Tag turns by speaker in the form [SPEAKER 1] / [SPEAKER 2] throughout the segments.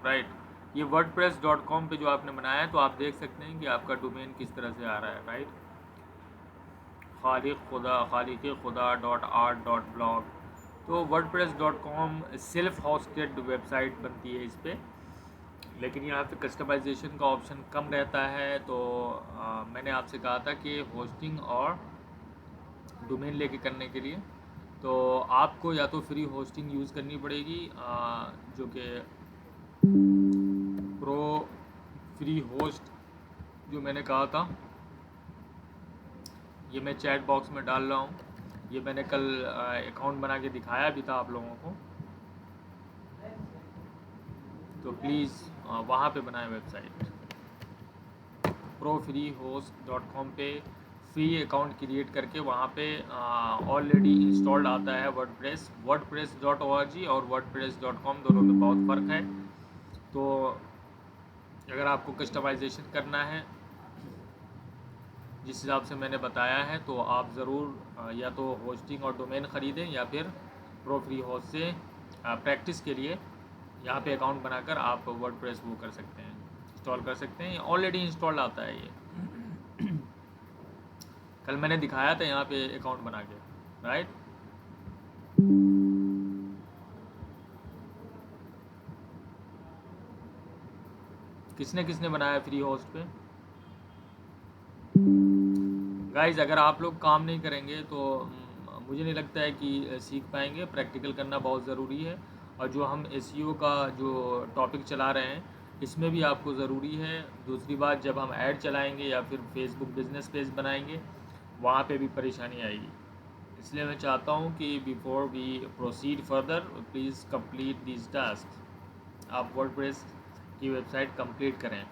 [SPEAKER 1] Right. ये wordpress.com पे जो आपने बनाया है तो आप देख सकते हैं कि आपका डोमेन किस तरह से आ रहा है, राइट। खालिक खुदा .art.blog। तो wordpress.com सेल्फ होस्टेड वेबसाइट बनती है इस पर, लेकिन यहाँ पे कस्टमाइजेशन का ऑप्शन कम रहता है। तो मैंने आपसे कहा था कि होस्टिंग और डोमेन लेके करने के लिए तो आपको या तो फ्री होस्टिंग यूज़ करनी पड़ेगी, जो कि प्रो फ्री होस्ट जो मैंने कहा था, ये मैं चैट बॉक्स में डाल रहा हूँ। ये मैंने कल अकाउंट बना के दिखाया भी था आप लोगों को, तो प्लीज़ वहाँ पे बनाएं वेबसाइट। profreehost.com पे फ्री अकाउंट क्रिएट करके वहाँ पे ऑलरेडी इंस्टॉल्ड आता है wordpress.org और wordpress.com, दोनों में बहुत फ़र्क है। तो अगर आपको कस्टमाइजेशन करना है जिस हिसाब से मैंने बताया है तो आप ज़रूर या तो होस्टिंग और डोमेन ख़रीदें या फिर प्रो फ्री होस्ट से प्रैक्टिस के लिए यहाँ पे अकाउंट बनाकर आप वर्डप्रेस वो कर सकते हैं, इंस्टॉल कर सकते हैं। ऑलरेडी इंस्टॉल आता है ये। कल मैंने दिखाया था यहाँ पे अकाउंट बना के, राइट। किसने किसने बनाया फ्री होस्ट पे? गाइज अगर आप लोग काम नहीं करेंगे तो मुझे नहीं लगता है कि सीख पाएंगे। प्रैक्टिकल करना बहुत ज़रूरी है, और जो हम एसईओ का जो टॉपिक चला रहे हैं इसमें भी आपको ज़रूरी है। दूसरी बात, जब हम ऐड चलाएंगे या फिर फेसबुक बिजनेस पेज बनाएंगे वहाँ पे भी परेशानी आएगी। इसलिए मैं चाहता हूँ कि before we proceed further please complete this task. आप वर्डप्रेस की वेबसाइट कंप्लीट करें,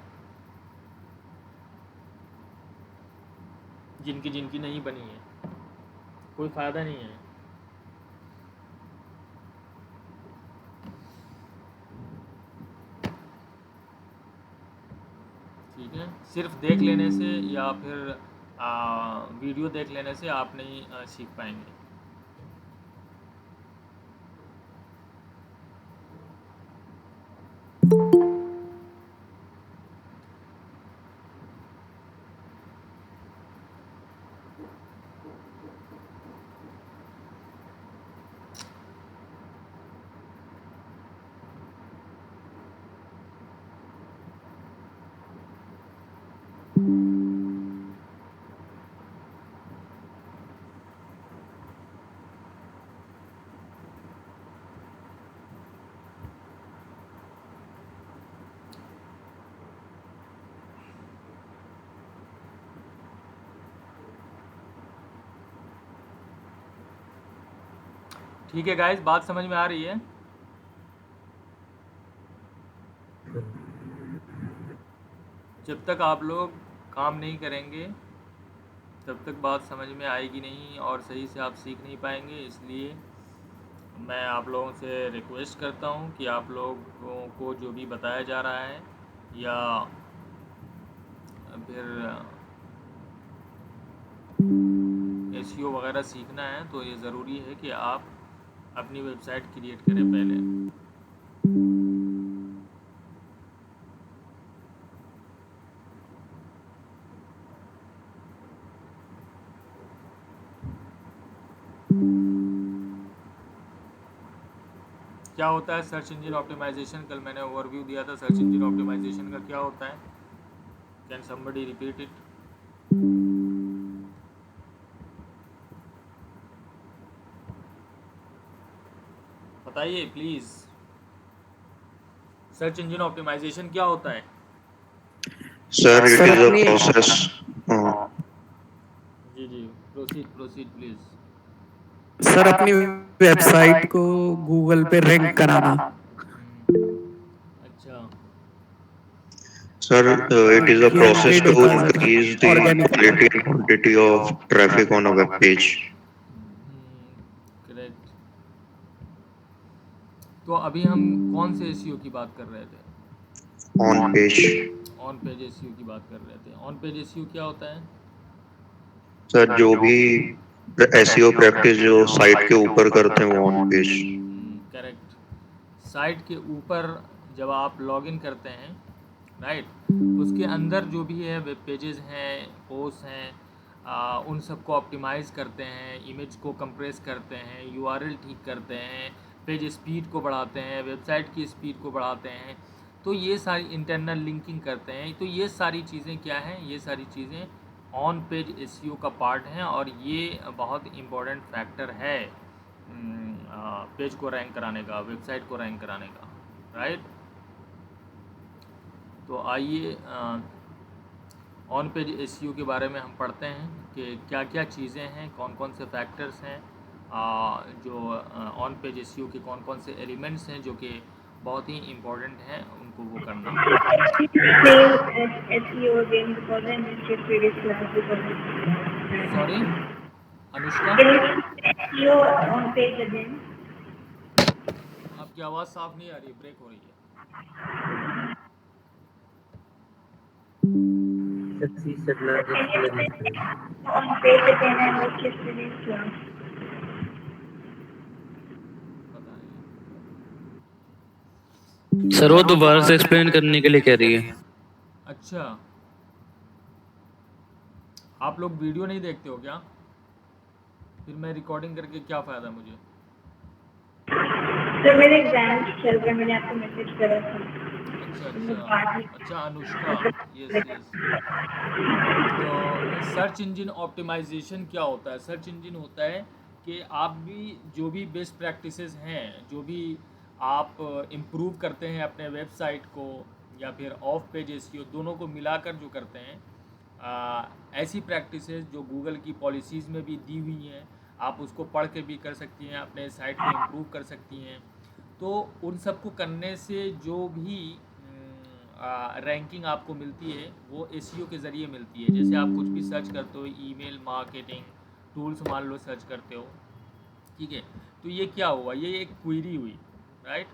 [SPEAKER 1] जिनकी जिनकी नहीं बनी है, कोई फ़ायदा नहीं है। ठीक है, सिर्फ देख लेने से या फिर वीडियो देख लेने से आप नहीं सीख पाएंगे। ठीक है गाइस, बात समझ में आ रही है? जब तक आप लोग काम नहीं करेंगे तब तक बात समझ में आएगी नहीं और सही से आप सीख नहीं पाएंगे। इसलिए मैं आप लोगों से रिक्वेस्ट करता हूं कि आप लोगों को जो भी बताया जा रहा है या फिर एसईओ वगैरह सीखना है तो ये ज़रूरी है कि आप अपनी वेबसाइट क्रिएट करें पहले। क्या होता है सर्च इंजन ऑप्टिमाइजेशन? कल मैंने ओवरव्यू दिया था सर्च इंजन ऑप्टिमाइजेशन का क्या होता है। Can somebody repeat it? बताइए प्लीज़, सर्च इंजन ऑप्टिमाइजेशन क्या होता है?
[SPEAKER 2] Sir it is a process.
[SPEAKER 1] जी जी, प्रोसीड प्रोसीड प्लीज़।
[SPEAKER 3] सर अपनी वेबसाइट को गूगल पे रैंक कराना।
[SPEAKER 1] अच्छा,
[SPEAKER 2] sir it is a process to increase the quality and quantity of traffic on a web page.
[SPEAKER 1] Correct. तो अभी हम कौन से एसईओ की बात कर रहे थे?
[SPEAKER 2] On page.
[SPEAKER 1] On page SEO की बात कर रहे थे। ऑन पेज एसईओ क्या होता है?
[SPEAKER 2] सर जो भी एसईओ प्रैक्टिस जो साइट के ऊपर करते हैं वो ऑन पेज।
[SPEAKER 1] करेक्ट। साइट के ऊपर जब आप लॉगिन करते हैं, राइट, उसके अंदर जो भी है वेब पेजेस हैं, पोस्ट हैं, उन सबको ऑप्टिमाइज़ करते हैं, इमेज को कंप्रेस करते हैं, यूआरएल ठीक करते हैं, पेज स्पीड को बढ़ाते हैं, वेबसाइट की स्पीड को बढ़ाते हैं, तो ये सारी इंटरनल लिंकिंग करते हैं। तो ये सारी चीज़ें क्या हैं, ये सारी चीज़ें ऑन पेज एसईओ का पार्ट हैं और ये बहुत इम्पोर्टेंट फैक्टर है पेज को रैंक कराने का, वेबसाइट को रैंक कराने का, राइट। तो आइए ऑन पेज एसईओ के बारे में हम पढ़ते हैं कि क्या क्या चीज़ें हैं, कौन कौन से फैक्टर्स हैं, जो ऑन पेज एसईओ के कौन कौन से एलिमेंट्स हैं जो कि बहुत ही इम्पोर्टेंट हैं, उनको वो करना। सॉरी अनुष्का, आपकी आवाज़ साफ नहीं आ रही, ब्रेक हो रही है। पता नहीं।
[SPEAKER 4] सर वो दोबारा से एक्सप्लेन करने के लिए कह रही है।
[SPEAKER 1] अच्छा, आप लोग वीडियो नहीं देखते हो क्या? फिर मैं रिकॉर्डिंग करके क्या फ़ायदा मुझे?
[SPEAKER 5] सर मेरे एग्जाम चल रहे हैं, मैंने आपको मैसेज करा था।
[SPEAKER 1] अच्छा अनुष्का, यस यस। तो सर्च इंजन ऑप्टिमाइजेशन क्या होता है? सर्च इंजन होता है कि आप भी जो भी बेस्ट प्रैक्टिसेस हैं, जो भी आप इम्प्रूव करते हैं अपने वेबसाइट को या फिर ऑफ पेज एसईओ, दोनों को मिलाकर जो करते हैं, ऐसी प्रैक्टिसेस जो गूगल की पॉलिसीज़ में भी दी हुई हैं, आप उसको पढ़ के भी कर सकती हैं, अपने साइट को इम्प्रूव कर सकती हैं। तो उन सबको करने से जो भी रैंकिंग आपको मिलती है वो एसईओ के ज़रिए मिलती है। जैसे आप कुछ भी सर्च करते हो, ईमेल मार्केटिंग टूल्स मान लो सर्च करते हो, ठीक है, तो ये क्या हुआ, ये एक क्वेरी हुई, राइट।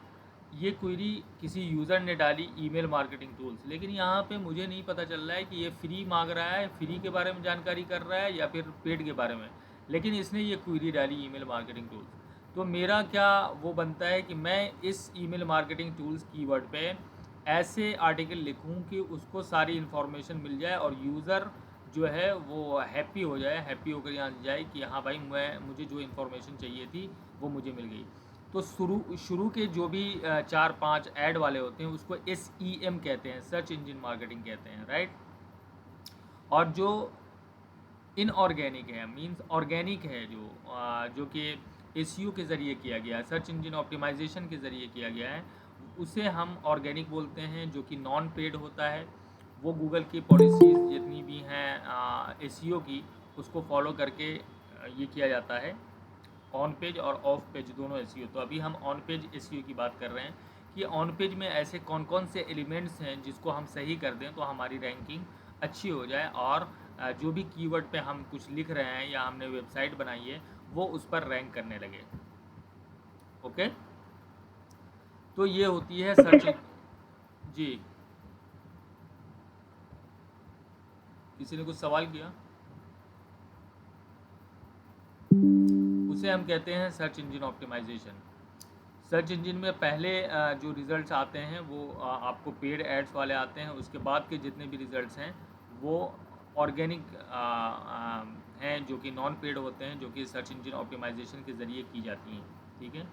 [SPEAKER 1] ये क्वेरी किसी यूज़र ने डाली, ईमेल मार्केटिंग टूल्स, लेकिन यहाँ पे मुझे नहीं पता चल रहा है कि ये फ्री मांग रहा है, फ्री के बारे में जानकारी कर रहा है या फिर पेड के बारे में, लेकिन इसने ये क्वेरी डाली ईमेल मार्केटिंग टूल्स। तो मेरा क्या वो बनता है कि मैं इस ईमेल मार्केटिंग टूल्स कीवर्ड पे ऐसे आर्टिकल लिखूं कि उसको सारी इन्फॉर्मेशन मिल जाए और यूज़र जो है वो हैप्पी हो जाए, हैप्पी होकर यहाँ जाए कि हाँ भाई मुझे जो इन्फॉर्मेशन चाहिए थी वो मुझे मिल गई। तो शुरू के जो भी 4-5 ऐड वाले होते हैं उसको SEM कहते हैं, सर्च इंजन मार्केटिंग कहते हैं, राइट। और जो इनऑर्गेनिक है, मींस ऑर्गेनिक है, जो कि एसईओ के ज़रिए किया गया है, सर्च इंजन ऑप्टिमाइजेशन के ज़रिए किया गया है, उसे हम ऑर्गेनिक बोलते हैं, जो कि नॉन पेड होता है। वो गूगल की पॉलिसीज़ जितनी भी हैं एसईओ की, उसको फॉलो करके ये किया जाता है, ऑन पेज और ऑफ पेज दोनों एसईओ। तो अभी हम ऑन पेज एसईओ की बात कर रहे हैं कि ऑन पेज में ऐसे कौन कौन से एलिमेंट्स हैं जिसको हम सही कर दें तो हमारी रैंकिंग अच्छी हो जाए और जो भी कीवर्ड पे हम कुछ लिख रहे हैं या हमने वेबसाइट बनाई है वो उस पर रैंक करने लगे। ओके, तो ये होती है सर्च। जी, किसी ने कुछ सवाल किया? उसे हम कहते हैं search engine optimisation. Search engine में पहले जो रिज़ल्ट्स आते हैं वो आपको पेड एड्स वाले आते हैं, उसके बाद के जितने भी रिज़ल्ट्स हैं वो ऑर्गेनिक हैं, जो कि नॉन पेड होते हैं, जो कि सर्च इंजन ऑप्टिमाइजेशन के ज़रिए की जाती हैं, ठीक है।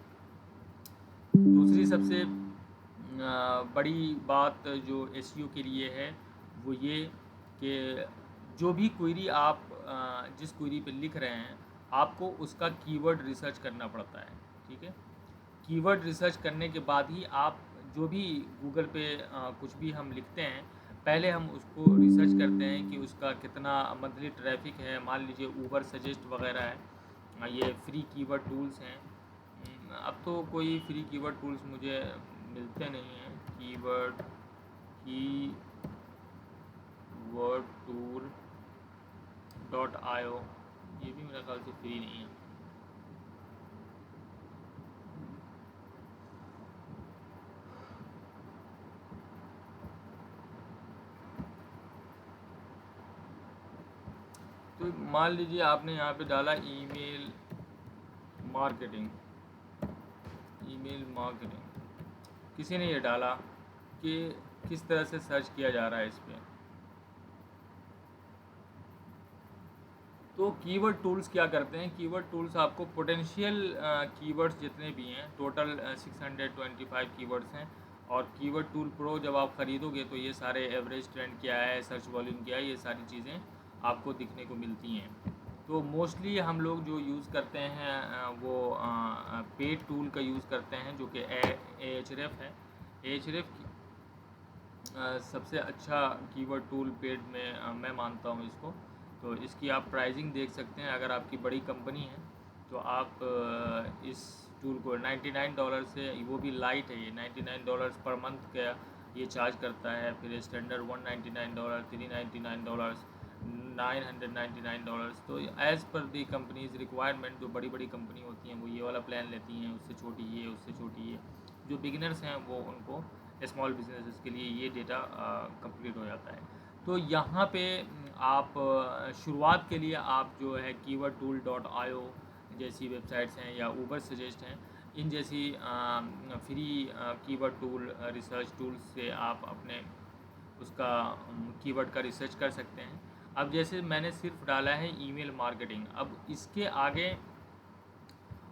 [SPEAKER 1] दूसरी सबसे बड़ी बात जो एसईओ के लिए है वो ये कि जो भी क्वेरी आप जिस क्वेरी पे लिख रहे हैं आपको उसका कीवर्ड रिसर्च करना पड़ता है, ठीक है। कीवर्ड रिसर्च करने के बाद ही आप जो भी गूगल पे कुछ भी हम लिखते हैं, पहले हम उसको रिसर्च करते हैं कि उसका कितना मंथली ट्रैफिक है। मान लीजिए ऊबर सजेस्ट वगैरह है, ये फ्री कीवर्ड टूल्स हैं। अब तो कोई फ्री कीवर्ड टूल्स मुझे मिलते नहीं हैं। कीवर्ड टूल .io ये भी मेरा ख्याल से फ्री नहीं है। तो मान लीजिए आपने यहाँ पे डाला ईमेल मार्केटिंग, किसी ने ये डाला कि किस तरह से सर्च किया जा रहा है इस पे। तो कीवर्ड टूल्स क्या करते हैं, कीवर्ड टूल्स आपको पोटेंशियल कीवर्ड्स जितने भी हैं, टोटल 625 कीवर्ड्स हैं, और कीवर्ड टूल प्रो जब आप ख़रीदोगे तो ये सारे एवरेज ट्रेंड क्या है, सर्च वॉल्यूम क्या है, ये सारी चीज़ें आपको दिखने को मिलती हैं। तो मोस्टली हम लोग जो यूज़ करते हैं वो पेड टूल का यूज़ करते हैं, जो कि Ahref है। Ahref सबसे अच्छा कीवर्ड टूल पेड में मैं मानता हूँ इसको। तो इसकी आप प्राइसिंग देख सकते हैं, अगर आपकी बड़ी कंपनी है तो आप इस टूल को $99 से, वो भी लाइट है, ये $99 पर मंथ का ये चार्ज करता है। फिर स्टैंडर्ड $199, $399, $999। तो एज़ पर दी कंपनीज रिक्वायरमेंट, जो बड़ी बड़ी कंपनी होती हैं वो ये वाला प्लान लेती हैं, उससे छोटी ये, उससे छोटी ये। जो बिगिनर्स हैं वो उनको स्मॉल बिजनेसेस के लिए ये डेटा कंप्लीट हो जाता है। तो यहाँ पे आप शुरुआत के लिए आप जो है keywordtool.io जैसी वेबसाइट्स हैं, या ऊबर सजेस्ट हैं, इन जैसी free keyword tool research tools से आप अपने उसका कीवर्ड का रिसर्च कर सकते हैं। अब जैसे मैंने सिर्फ डाला है ईमेल मार्केटिंग, अब इसके आगे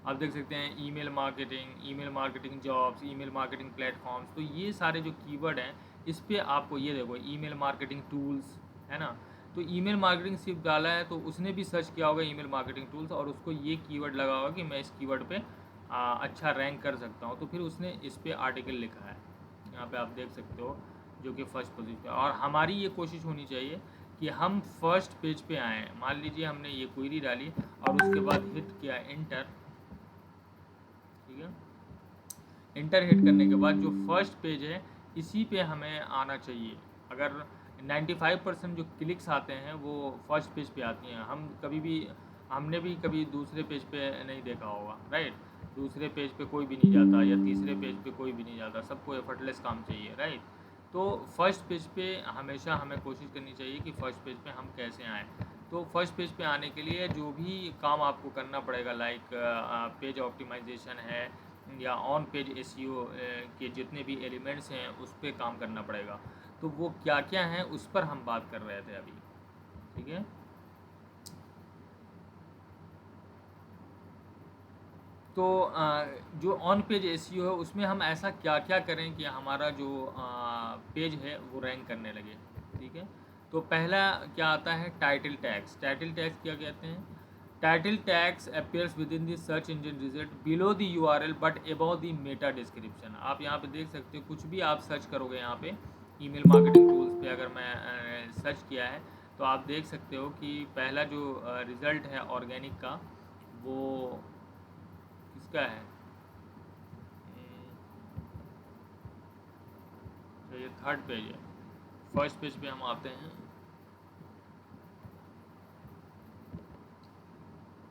[SPEAKER 1] आप देख सकते हैं email marketing jobs, email marketing platforms. तो ये सारे जो कीवर्ड हैं इस पे आपको, ये देखो ईमेल मार्केटिंग टूल्स है ना, तो ईमेल मार्केटिंग सिर्फ डाला है तो उसने भी सर्च किया होगा ईमेल मार्केटिंग टूल्स, और उसको ये कीवर्ड लगा होगा कि मैं इस कीवर्ड पे अच्छा रैंक कर सकता हूँ, तो फिर उसने इस पे आर्टिकल लिखा है। यहाँ पे आप देख सकते हो, जो कि फर्स्ट पोजीशन पे। और हमारी ये कोशिश होनी चाहिए कि हम फर्स्ट पेज पे आएँ। मान लीजिए हमने ये क्वेरी डाली और उसके बाद हिट किया एंटर, ठीक है, इंटर हिट करने के बाद जो फर्स्ट पेज है इसी पे हमें आना चाहिए। अगर 95% जो क्लिक्स आते हैं वो फर्स्ट पेज पे आती हैं। हमने भी कभी दूसरे पेज पे नहीं देखा होगा, राइट। दूसरे पेज पे कोई भी नहीं जाता, या तीसरे पेज पे कोई भी नहीं जाता, सबको एफर्टलेस काम चाहिए, राइट। तो फर्स्ट पेज पे हमेशा हमें कोशिश करनी चाहिए कि फ़र्स्ट पेज पे हम कैसे आएँ। तो फर्स्ट पेज पे आने के लिए जो भी काम आपको करना पड़ेगा, लाइक पेज ऑप्टिमाइजेशन है, या ऑन पेज एसईओ के जितने भी एलिमेंट्स हैं उस पर काम करना पड़ेगा। तो वो क्या क्या हैं उस पर हम बात कर रहे थे अभी, ठीक है। तो जो ऑन पेज एसईओ है उसमें हम ऐसा क्या क्या करें कि हमारा जो पेज है वो रैंक करने लगे, ठीक है। तो पहला क्या आता है, टाइटल टैग्स। टाइटल टैग्स क्या कहते हैं, title tags appears with in the search engine result below the URL but above the Meta description. आप यहाँ पे देख सकते हो, कुछ भी आप सर्च करोगे यहाँ पे ईमेल मार्केटिंग टूल्स पे, अगर मैं सर्च किया है तो आप देख सकते हो कि पहला जो रिज़ल्ट है ऑर्गेनिक का, वो किसका है, तो ये थर्ड पेज है। फर्स्ट पेज पे हम आते हैं,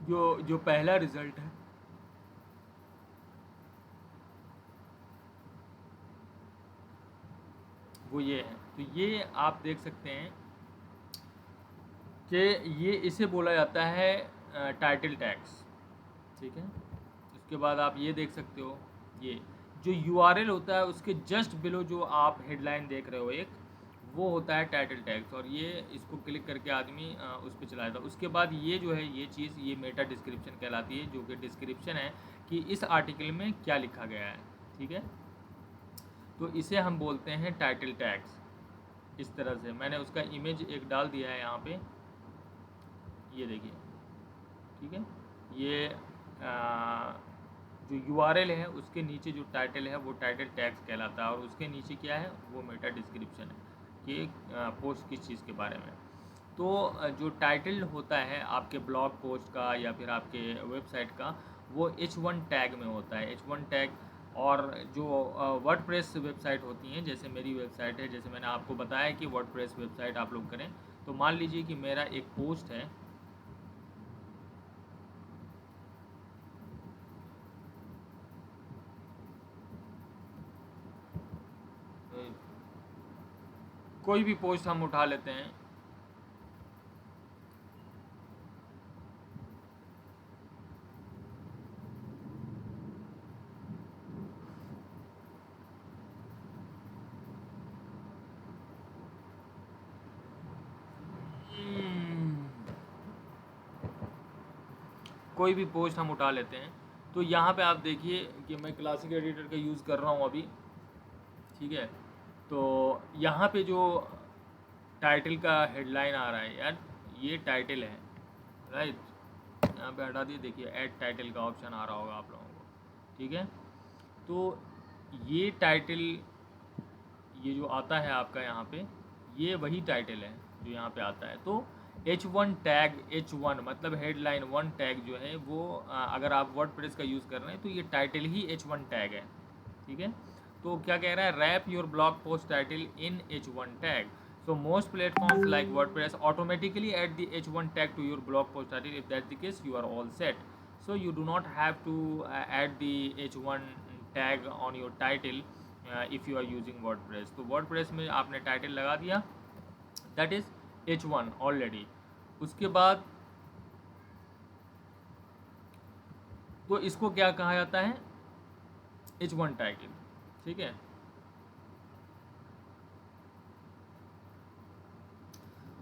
[SPEAKER 1] जो पहला रिज़ल्ट है वो ये है। तो ये आप देख सकते हैं कि ये इसे बोला जाता है टाइटल टैग्स, ठीक है। उसके बाद आप ये देख सकते हो, ये जो यूआरएल होता है उसके जस्ट बिलो जो आप हेडलाइन देख रहे हो एक, वो होता है टाइटल टैग्स, और ये इसको क्लिक करके आदमी उस पर चला जाता है। उसके बाद ये जो है ये चीज़, ये मेटा डिस्क्रिप्शन कहलाती है, जो कि डिस्क्रिप्शन है कि इस आर्टिकल में क्या लिखा गया है, ठीक है। तो इसे हम बोलते हैं टाइटल टैग्स। इस तरह से मैंने उसका इमेज एक डाल दिया है यहाँ पे, ये देखिए, ठीक है। ये जो यूआरएल है उसके नीचे जो टाइटल है वो टाइटल टैग्स कहलाता है, और उसके नीचे क्या है, वो मेटा डिस्क्रिप्शन है कि पोस्ट किस चीज़ के बारे में। तो जो टाइटल होता है आपके ब्लॉग पोस्ट का या फिर आपके वेबसाइट का, वो H1 टैग में होता है, H1 टैग। और जो वर्डप्रेस वेबसाइट होती हैं, जैसे मेरी वेबसाइट है, जैसे मैंने आपको बताया कि वर्डप्रेस वेबसाइट आप लोग करें, तो मान लीजिए कि मेरा एक पोस्ट है, कोई भी पोस्ट हम उठा लेते हैं, कोई भी पोस्ट हम उठा लेते हैं, तो यहाँ पे आप देखिए कि मैं क्लासिक एडिटर का यूज़ कर रहा हूँ अभी, ठीक है। तो यहाँ पे जो टाइटल का हेडलाइन आ रहा है यार, ये टाइटल है, राइट। यहाँ पे हटा दिए, देखिए ऐड टाइटल का ऑप्शन आ रहा होगा आप लोगों को, ठीक है। तो ये टाइटल, ये जो आता है आपका यहाँ पे, ये वही टाइटल है जो यहाँ पे आता है। तो H1 टैग, H1 मतलब हेडलाइन 1 टैग जो है वो अगर आप वर्डप्रेस का यूज़ कर रहे हैं तो ये टाइटल ही H1 टैग है, ठीक है। तो क्या कह रहा है, wrap your blog post title in H1 tag. So most platforms like WordPress automatically add the H1 tag to your blog post title. If that's the case, you are all set. So you do not have to add the H1 tag on your title if you are using WordPress. तो WordPress में आपने title लगा दिया, that is H1 already. उसके बाद तो इसको क्या कहा जाता है, H1 टाइटल, ठीक है।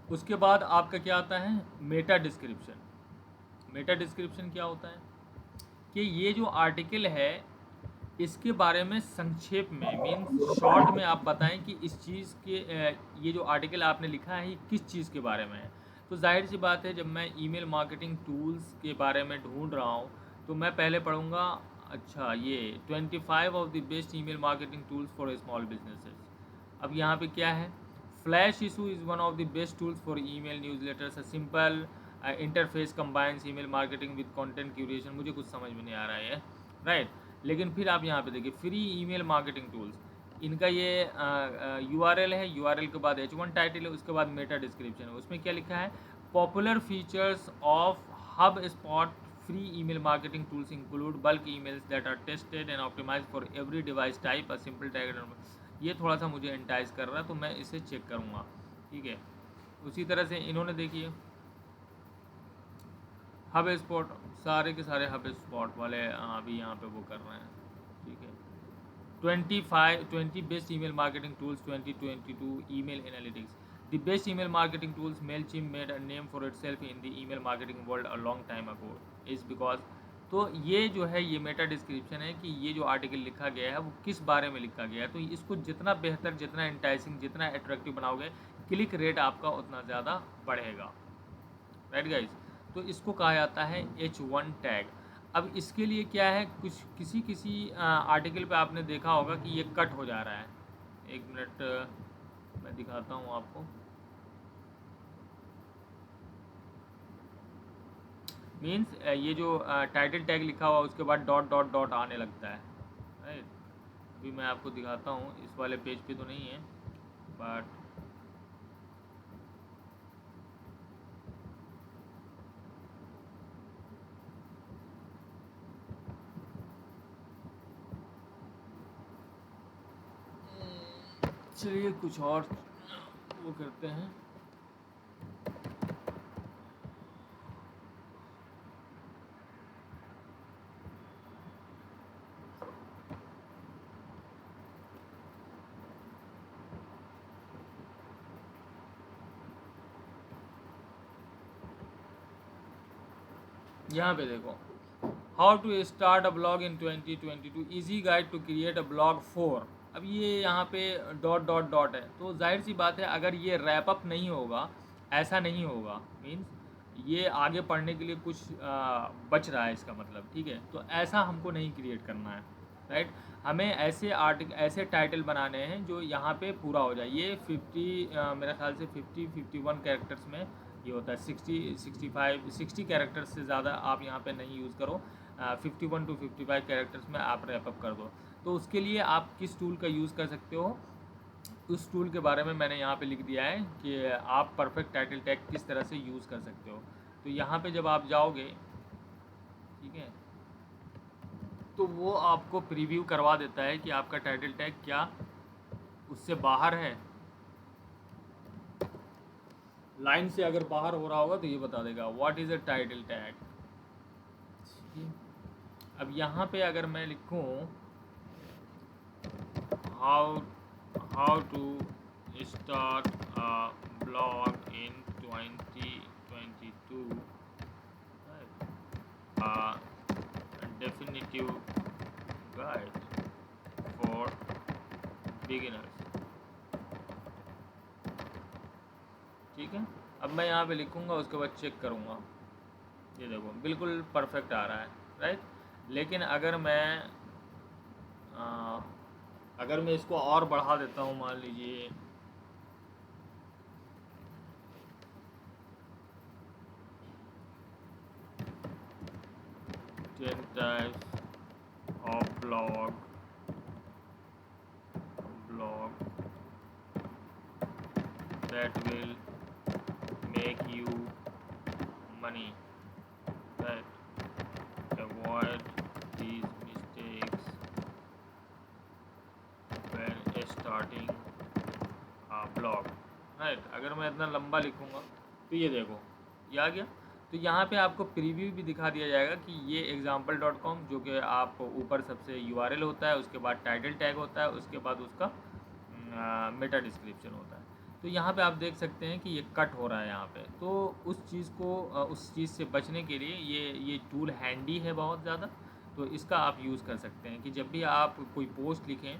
[SPEAKER 1] उसके बाद आपका क्या आता है, मेटा डिस्क्रिप्शन। मेटा डिस्क्रिप्शन क्या होता है कि ये जो आर्टिकल है इसके बारे में संक्षेप में, मीन्स शॉर्ट में आप बताएं कि इस चीज़ के ये जो आर्टिकल आपने लिखा है ये किस चीज़ के बारे में है। तो जाहिर सी बात है, जब मैं ईमेल मार्केटिंग टूल्स के बारे में ढूंढ रहा हूँ तो मैं पहले पढ़ूँगा, अच्छा ये 25 of the best email marketing tools for small businesses. अब यहाँ पे क्या है, flash issue is one of the best tools for email newsletters, a simple interface combines email marketing with content curation. मुझे कुछ समझ में नहीं आ रहा है, राइट। लेकिन फिर आप यहाँ पे देखिए, फ्री ईमेल मार्केटिंग टूल्स, इनका ये URL है, URL के बाद H1 टाइटल है, उसके बाद मेटा डिस्क्रिप्शन है। उसमें क्या लिखा है, popular features of HubSpot free email marketing tools include bulk emails that are tested and optimise for every device type, a simple tag. ये थोड़ा सा मुझे एंटाइज कर रहा है तो मैं इसे चेक करूँगा, ठीक है। उसी तरह से इन्होंने देखिए हब स्पॉट, सारे के सारे हब स्पॉट वाले अभी यहाँ पे वो कर रहे हैं, ठीक है। 20 best email marketing tools 2022 email analytics. The best email marketing tools Mailchimp made a name for itself in the email marketing world a long time ago is because. तो ये जो है ये मेटा डिस्क्रिप्शन है कि ये जो आर्टिकल लिखा गया है वो किस बारे में लिखा गया है। तो इसको जितना बेहतर, जितना इंटाइसिंग, जितना अट्रैक्टिव बनाओगे, क्लिक रेट आपका उतना ज़्यादा बढ़ेगा, राइट गाइज। तो इसको कहा जाता है H1 टैग। अब इसके लिए क्या है, कुछ किसी आर्टिकल पे आपने देखा होगा कि ये कट हो जा रहा है। एक मिनट मैं दिखाता हूँ आपको। मीन्स ये जो टाइटल टैग लिखा हुआ उसके बाद डॉट डॉट डॉट आने लगता है, राइट। अभी मैं आपको दिखाता हूँ, इस वाले पेज पे तो नहीं है बट चलिए कुछ और वो करते हैं। यहाँ पे देखो, how to start a blog in 2022 easy guide to create a blog for. अब ये यहाँ पे डॉट डॉट डॉट है, तो जाहिर सी बात है अगर ये रैप अप नहीं होगा, ऐसा नहीं होगा, मीन्स ये आगे पढ़ने के लिए कुछ बच रहा है इसका मतलब, ठीक है। तो ऐसा हमको नहीं क्रिएट करना है, राइट। हमें ऐसे ऐसे टाइटल बनाने हैं जो यहाँ पे पूरा हो जाए। ये 50 मेरा ख्याल से 51 कैरेक्टर्स में ये होता है। 60 कैरेक्टर्स से ज़्यादा आप यहाँ पे नहीं यूज़ करो। 51 to 55 कैरेक्टर्स में आप रैपअप कर दो। तो उसके लिए आप किस टूल का यूज़ कर सकते हो, उस टूल के बारे में मैंने यहाँ पे लिख दिया है कि आप परफेक्ट टाइटल टैग किस तरह से यूज़ कर सकते हो। तो यहाँ पे जब आप जाओगे, ठीक है, तो वो आपको प्रीव्यू करवा देता है कि आपका टाइटल टैग क्या उससे बाहर है। लाइन से अगर बाहर हो रहा होगा तो ये बता देगा what is a title tag. अब यहाँ पे अगर मैं लिखूँ how to start a blog in 2022, definitive guide for beginners. ठीक है, अब मैं यहाँ पे लिखूँगा, उसके बाद चेक करूँगा। ये देखो बिल्कुल परफेक्ट आ रहा है, राइट। लेकिन अगर मैं इसको और बढ़ा देता हूँ, मान लीजिए 10 types of blog that will make you money, right? Avoid these mistakes when starting a blog, right? अगर मैं इतना लंबा लिखूँगा तो ये देखो ये आ गया। तो यहाँ पे आपको प्रीव्यू भी दिखा दिया जाएगा कि ये example.com, जो कि आप ऊपर सबसे URL होता है, उसके बाद टाइटल टैग होता है, उसके बाद उसका मेटा डिस्क्रिप्शन होता है। तो यहाँ पे आप देख सकते हैं कि ये कट हो रहा है यहाँ पे। तो उस चीज़ से बचने के लिए ये टूल हैंडी है बहुत ज़्यादा। तो इसका आप यूज़ कर सकते हैं कि जब भी आप कोई पोस्ट लिखें,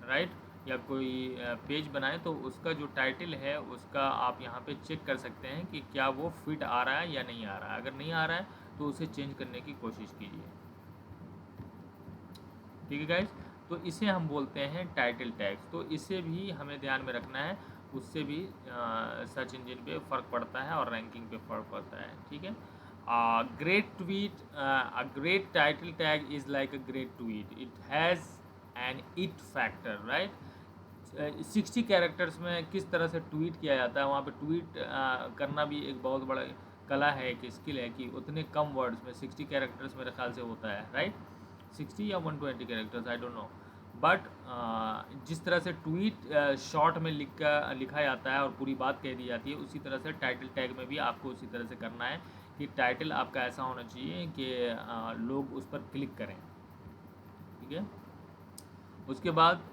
[SPEAKER 1] राइट, या कोई पेज बनाएं, तो उसका जो टाइटल है उसका आप यहाँ पे चेक कर सकते हैं कि क्या वो फिट आ रहा है या नहीं आ रहा है। अगर नहीं आ रहा है तो उसे चेंज करने की कोशिश कीजिए। ठीक है गाइज, तो इसे हम बोलते हैं टाइटल टैग्स। तो इसे भी हमें ध्यान में रखना है, उससे भी सर्च इंजन पे फ़र्क पड़ता है और रैंकिंग पे फ़र्क पड़ता है। ठीक है, great tweet, a great title tag is like a great tweet, it has an it factor, right. 60 characters में किस तरह से ट्वीट किया जाता है, वहाँ पे ट्वीट करना भी एक बहुत बड़ा कला है, एक स्किल है कि उतने कम वर्ड्स में 60 कैरेक्टर्स मेरे ख्याल से होता है, राइट। 60 या 120 characters, I don't no. But जिस तरह से ट्वीट शॉर्ट में लिखा जाता है और पूरी बात कह दी जाती है, उसी तरह से टाइटल टैग में भी आपको उसी तरह से करना है कि टाइटल आपका ऐसा होना चाहिए कि लोग उस पर क्लिक करें। ठीक है, उसके बाद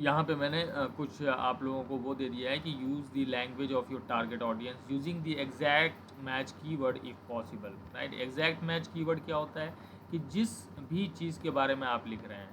[SPEAKER 1] यहाँ पे मैंने कुछ आप लोगों को वो दे दिया है कि use the language of your target audience using the exact match keyword if possible, right. Exact match keyword क्या होता है कि जिस भी चीज़ के बारे में आप लिख रहे हैं,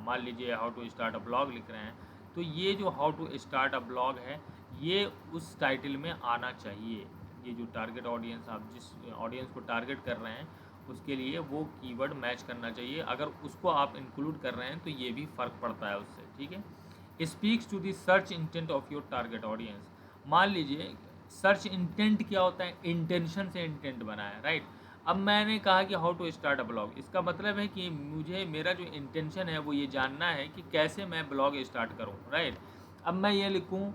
[SPEAKER 1] मान लीजिए how to start a blog लिख रहे हैं, तो ये जो how to start a blog है ये उस टाइटल में आना चाहिए। ये जो टारगेट ऑडियंस, आप जिस ऑडियंस को टारगेट कर रहे हैं उसके लिए वो कीवर्ड मैच करना चाहिए। अगर उसको आप इंक्लूड कर रहे हैं तो ये भी फ़र्क पड़ता है उससे। ठीक है, speaks to the search intent of your target audience. मान लीजिए सर्च इंटेंट क्या होता है, इंटेंशन से इंटेंट बना है, राइट। अब मैंने कहा कि how to start a blog, इसका मतलब है कि मुझे मेरा जो इंटेंशन है वो ये जानना है कि कैसे मैं ब्लॉग स्टार्ट करूँ, राइट। अब मैं ये लिखूँ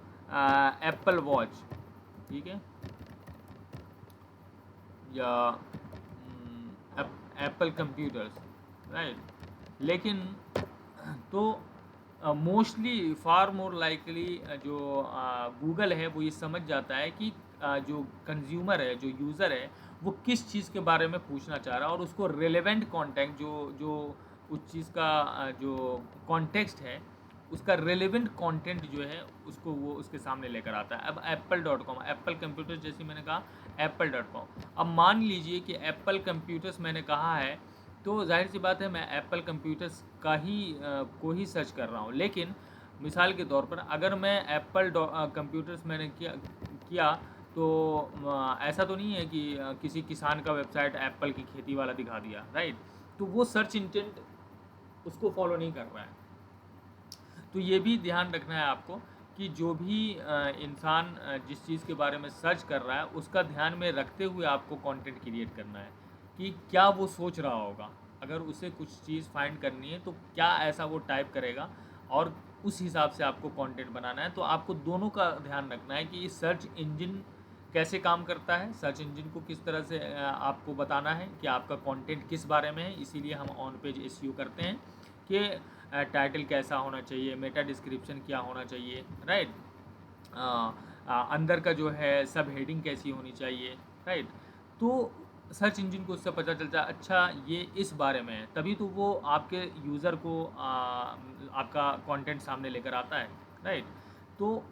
[SPEAKER 1] एप्पल वॉच, ठीक है, या एप्पल कंप्यूटर्स, राइट। लेकिन तो मोस्टली फार मोर लाइकली जो गूगल है वो ये समझ जाता है कि जो कंज्यूमर है, जो यूज़र है, वो किस चीज़ के बारे में पूछना चाह रहा है और उसको रेलेवेंट कॉन्टेक्ट जो उस चीज़ का जो कॉन्टेक्स्ट है, उसका रेलेवेंट कंटेंट जो है उसको वो उसके सामने लेकर आता है। अब apple.com, एप्पल कंप्यूटर्स जैसे मैंने कहा apple.com। अब मान लीजिए कि एप्पल कंप्यूटर्स मैंने कहा है, तो जाहिर सी बात है मैं एप्पल कंप्यूटर्स को ही सर्च कर रहा हूँ। लेकिन मिसाल के तौर पर अगर मैं एप्पल कंप्यूटर्स मैंने किया तो ऐसा तो नहीं है कि किसी किसान का वेबसाइट एप्पल की खेती वाला दिखा दिया, राइट। तो वो सर्च इंटेंट उसको फॉलो नहीं कर रहा है। तो ये भी ध्यान रखना है आपको कि जो भी इंसान जिस चीज़ के बारे में सर्च कर रहा है उसका ध्यान में रखते हुए आपको कंटेंट क्रिएट करना है कि क्या वो सोच रहा होगा। अगर उसे कुछ चीज़ फाइंड करनी है तो क्या ऐसा वो टाइप करेगा और उस हिसाब से आपको कंटेंट बनाना है। तो आपको दोनों का ध्यान रखना है कि ये सर्च इंजन कैसे काम करता है, सर्च इंजन को किस तरह से आपको बताना है कि आपका कंटेंट किस बारे में है। इसीलिए हम ऑन पेज एसईओ करते हैं कि टाइटल कैसा होना चाहिए, मेटा डिस्क्रिप्शन क्या होना चाहिए, राइट। अंदर का जो है सब हेडिंग कैसी होनी चाहिए, राइट। तो सर्च इंजन को उससे पता चलता है अच्छा ये इस बारे में है, तभी तो वो आपके यूज़र को आपका कंटेंट सामने लेकर आता है, राइट। तो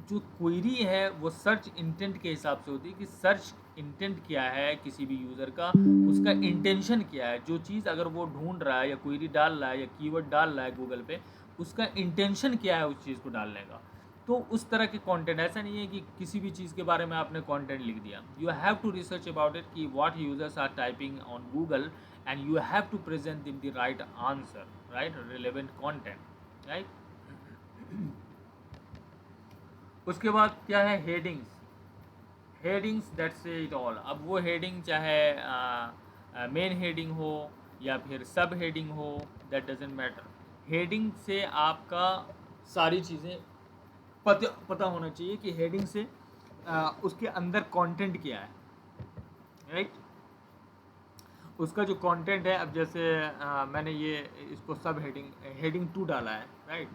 [SPEAKER 1] जो क्वेरी है वो सर्च इंटेंट के हिसाब से होती है कि सर्च इंटेंट क्या है किसी भी यूज़र का, उसका इंटेंशन क्या है, जो चीज़ अगर वो ढूंढ रहा है या क्वेरी डाल रहा है या कीवर्ड डाल रहा है गूगल पे, उसका इंटेंशन क्या है उस चीज़ को डालने का। तो उस तरह के कंटेंट, ऐसा नहीं है कि किसी भी चीज़ के बारे में आपने कंटेंट लिख दिया। You have to research about it कि what users are typing on Google and you have to present them the right answer, right, relevant content, right. उसके बाद क्या है, headings. Headings that say it all. अब वो heading चाहे main heading हो या फिर सब हेडिंग हो, दैट डजेंट मैटर। हेडिंग से आपका सारी चीज़ें पता होना चाहिए कि हेडिंग से उसके अंदर कंटेंट क्या है, राइट। उसका जो कंटेंट है, अब जैसे मैंने ये इसको सब हेडिंग 2 डाला है, राइट।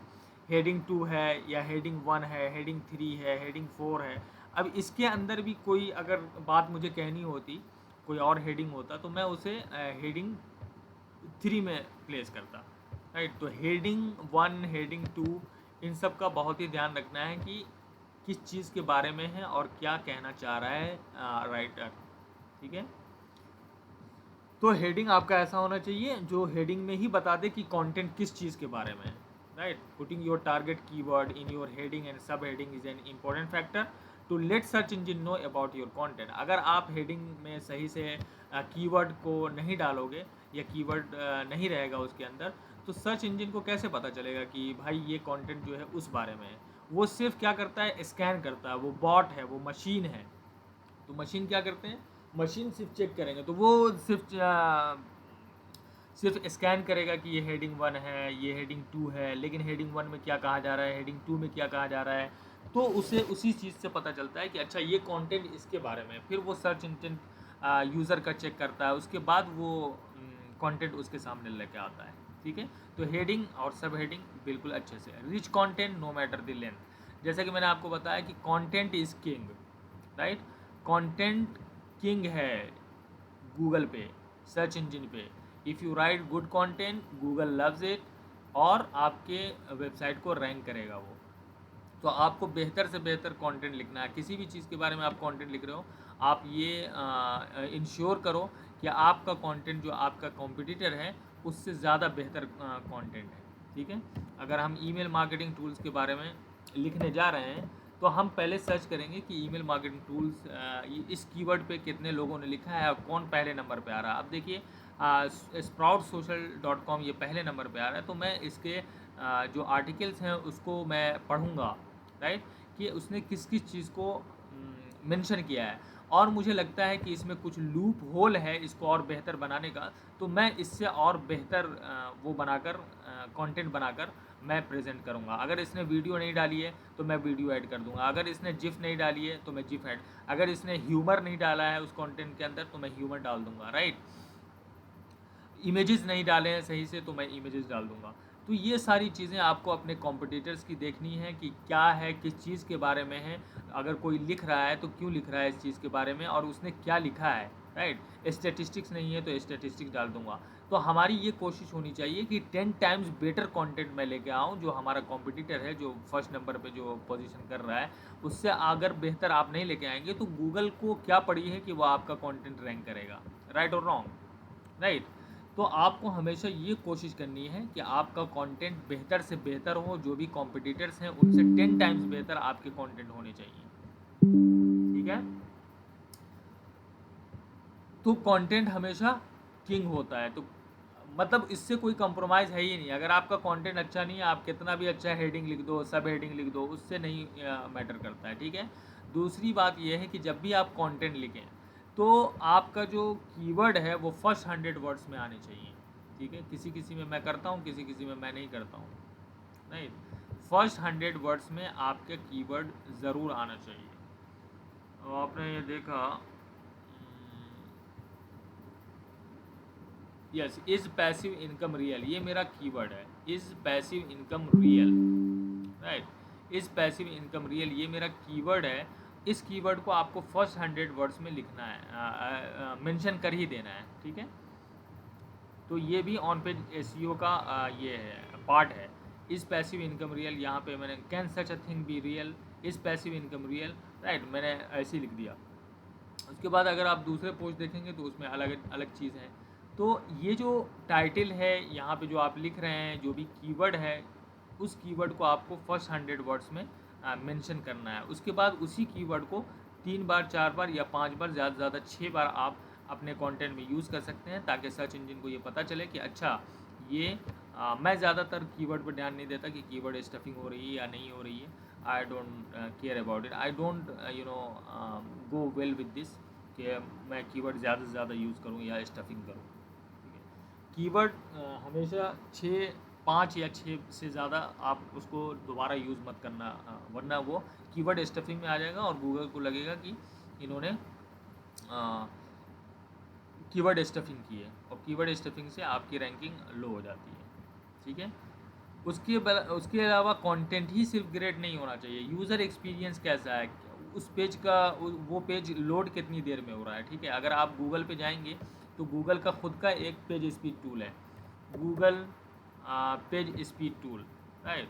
[SPEAKER 1] हेडिंग 2 है या हेडिंग 1 है, हेडिंग 3 है, हेडिंग 4 है। अब इसके अंदर भी कोई अगर बात मुझे कहनी होती, कोई और हेडिंग होता, तो मैं उसे हेडिंग 3 में प्लेस करता, राइट। तो हेडिंग 1, हेडिंग 2, इन सब का बहुत ही ध्यान रखना है कि किस चीज़ के बारे में है और क्या कहना चाह रहा है राइटर, ठीक है। तो हेडिंग आपका ऐसा होना चाहिए जो हेडिंग में ही बता दे कि कंटेंट किस चीज़ के बारे में है, right. Putting your target keyword in your heading and sub heading is an important factor to let search engine know about your content. अगर आप हेडिंग में सही से कीवर्ड को नहीं डालोगे या कीवर्ड नहीं रहेगा उसके अंदर, तो सर्च इंजन को कैसे पता चलेगा कि भाई ये कंटेंट जो है उस बारे में है। वो सिर्फ क्या करता है, स्कैन करता है। वो बॉट है, वो मशीन है। तो मशीन क्या करते हैं, मशीन सिर्फ चेक करेंगे, तो वो सिर्फ स्कैन करेगा कि ये हेडिंग 1 है, ये हेडिंग 2 है, लेकिन हेडिंग 1 में क्या कहा जा रहा है, हेडिंग 2 में क्या कहा जा रहा है। तो उसे उसी चीज़ से पता चलता है कि अच्छा ये कंटेंट इसके बारे में है। फिर वो सर्च इंजन यूज़र का चेक करता है, उसके बाद वो कंटेंट उसके सामने लेके आता है, ठीक है। तो हेडिंग और सब हेडिंग बिल्कुल अच्छे से। Rich content no matter the length. जैसा कि मैंने आपको बताया कि content is king, right. Content king है गूगल पे, सर्च इंजन पे। If you write good content, Google loves it और आपके वेबसाइट को रैंक करेगा वो। तो आपको बेहतर से बेहतर कंटेंट लिखना है। किसी भी चीज़ के बारे में आप कंटेंट लिख रहे हो, आप ये इंश्योर करो कि आपका कंटेंट जो आपका कॉम्पिटिटर है उससे ज़्यादा बेहतर कंटेंट है, ठीक है। अगर हम ईमेल मार्केटिंग टूल्स के बारे में लिखने जा रहे हैं, तो हम पहले सर्च करेंगे कि ईमेल मार्केटिंग टूल्स इस कीवर्ड पे कितने लोगों ने लिखा है और कौन पहले नंबर पे आ रहा है। अब देखिए sproutsocial.com ये पहले नंबर पे आ रहा है, तो मैं इसके जो आर्टिकल्स हैं उसको मैं पढ़ूँगा, राइट, कि उसने किस किस चीज़ को मेंशन किया है। और मुझे लगता है कि इसमें कुछ लूप होल है इसको और बेहतर बनाने का, तो मैं इससे और बेहतर वो बनाकर कंटेंट बनाकर मैं प्रेजेंट करूँगा। अगर इसने वीडियो नहीं डाली है तो मैं वीडियो ऐड कर दूँगा। अगर इसने जिफ नहीं डाली है तो मैं जिफ ऐड, अगर इसने ह्यूमर नहीं डाला है उस कंटेंट के अंदर तो मैं ह्यूमर डाल दूँगा, राइट। इमेजेस नहीं डाले हैं सही से तो मैं इमेजेस डाल दूँगा। तो ये सारी चीज़ें आपको अपने कॉम्पिटिटर्स की देखनी है कि क्या है, किस चीज़ के बारे में है। अगर कोई लिख रहा है तो क्यों लिख रहा है इस चीज़ के बारे में और उसने क्या लिखा है, राइट। स्टैटिस्टिक्स नहीं है तो स्टैटिस्टिक्स डाल दूंगा। तो हमारी ये कोशिश होनी चाहिए कि 10 टाइम्स बेटर कंटेंट मैं लेके आऊँ। जो हमारा कॉम्पिटिटर है, जो फर्स्ट नंबर पे जो पोजीशन कर रहा है, उससे अगर बेहतर आप नहीं लेके आएंगे तो गूगल को क्या पड़ी है कि वो आपका कंटेंट रैंक करेगा, राइट और रॉन्ग, राइट। तो आपको हमेशा ये कोशिश करनी है कि आपका कंटेंट बेहतर से बेहतर हो। जो भी कॉम्पिटिटर्स हैं उनसे 10 टाइम्स बेहतर आपके कंटेंट होने चाहिए, ठीक है। तो कंटेंट हमेशा किंग होता है। तो मतलब इससे कोई कंप्रोमाइज़ है ही नहीं। अगर आपका कंटेंट अच्छा नहीं है, आप कितना भी अच्छा हेडिंग लिख दो, सब हेडिंग लिख दो, उससे नहीं मैटर करता है, ठीक है। दूसरी बात यह है कि जब भी आप कंटेंट लिखें तो आपका जो कीवर्ड है वो फर्स्ट 100 वर्ड्स में आने चाहिए, ठीक है। किसी किसी में मैं करता हूँ, किसी किसी में मैं नहीं करता हूँ, नहीं। फर्स्ट 100 वर्ड्स में आपके कीवर्ड ज़रूर आना चाहिए। और आपने ये देखा, yes, is passive income real, ये मेरा कीवर्ड है। Is passive income real, right. Is passive income real ये मेरा कीवर्ड है। इस कीवर्ड को आपको फर्स्ट 100 वर्ड्स में लिखना है, मेंशन कर ही देना है, ठीक है। तो ये भी ऑन पेज एसईओ का ये है, पार्ट है। इज़ पैसिव इनकम रियल, यहाँ पे मैंने can such a thing be real, is passive income real, right, मैंने ऐसे ही लिख दिया। उसके बाद अगर आप दूसरे पोस्ट देखेंगे तो उसमें अलग अलग चीज़ है। तो ये जो टाइटल है यहाँ पे जो आप लिख रहे हैं, जो भी कीवर्ड है, उस कीवर्ड को आपको फर्स्ट 100 वर्ड्स में मेंशन करना है। उसके बाद उसी कीवर्ड को 3 बार, 4 बार या 5 बार, ज़्यादा से ज़्यादा 6 बार आप अपने कंटेंट में यूज़ कर सकते हैं, ताकि सर्च इंजन को ये पता चले कि अच्छा ये मैं ज़्यादातर कीवर्ड पर ध्यान नहीं देता कि कीवर्ड स्टफिंग हो रही है या नहीं हो रही है। I don't care about it, I don't go well with this कि मैं कीवर्ड ज़्यादा से ज़्यादा यूज़ करूँ या स्टफिंग करूँ। ठीक है, कीवर्ड हमेशा 5 या 6 से ज़्यादा आप उसको दोबारा यूज़ मत करना, वरना वो कीवर्ड स्टफिंग में आ जाएगा और गूगल को लगेगा कि इन्होंने कीवर्ड स्टफिंग की है, और कीवर्ड स्टफिंग से आपकी रैंकिंग लो हो जाती है। ठीक है, उसके अलावा कंटेंट ही सिर्फ ग्रेट नहीं होना चाहिए, यूज़र एक्सपीरियंस कैसा है, उस पेज का वो पेज लोड कितनी देर में हो रहा है। ठीक है, अगर आप गूगल पे जाएंगे तो गूगल का खुद का एक पेज स्पीड टूल है, Google page speed tool, right.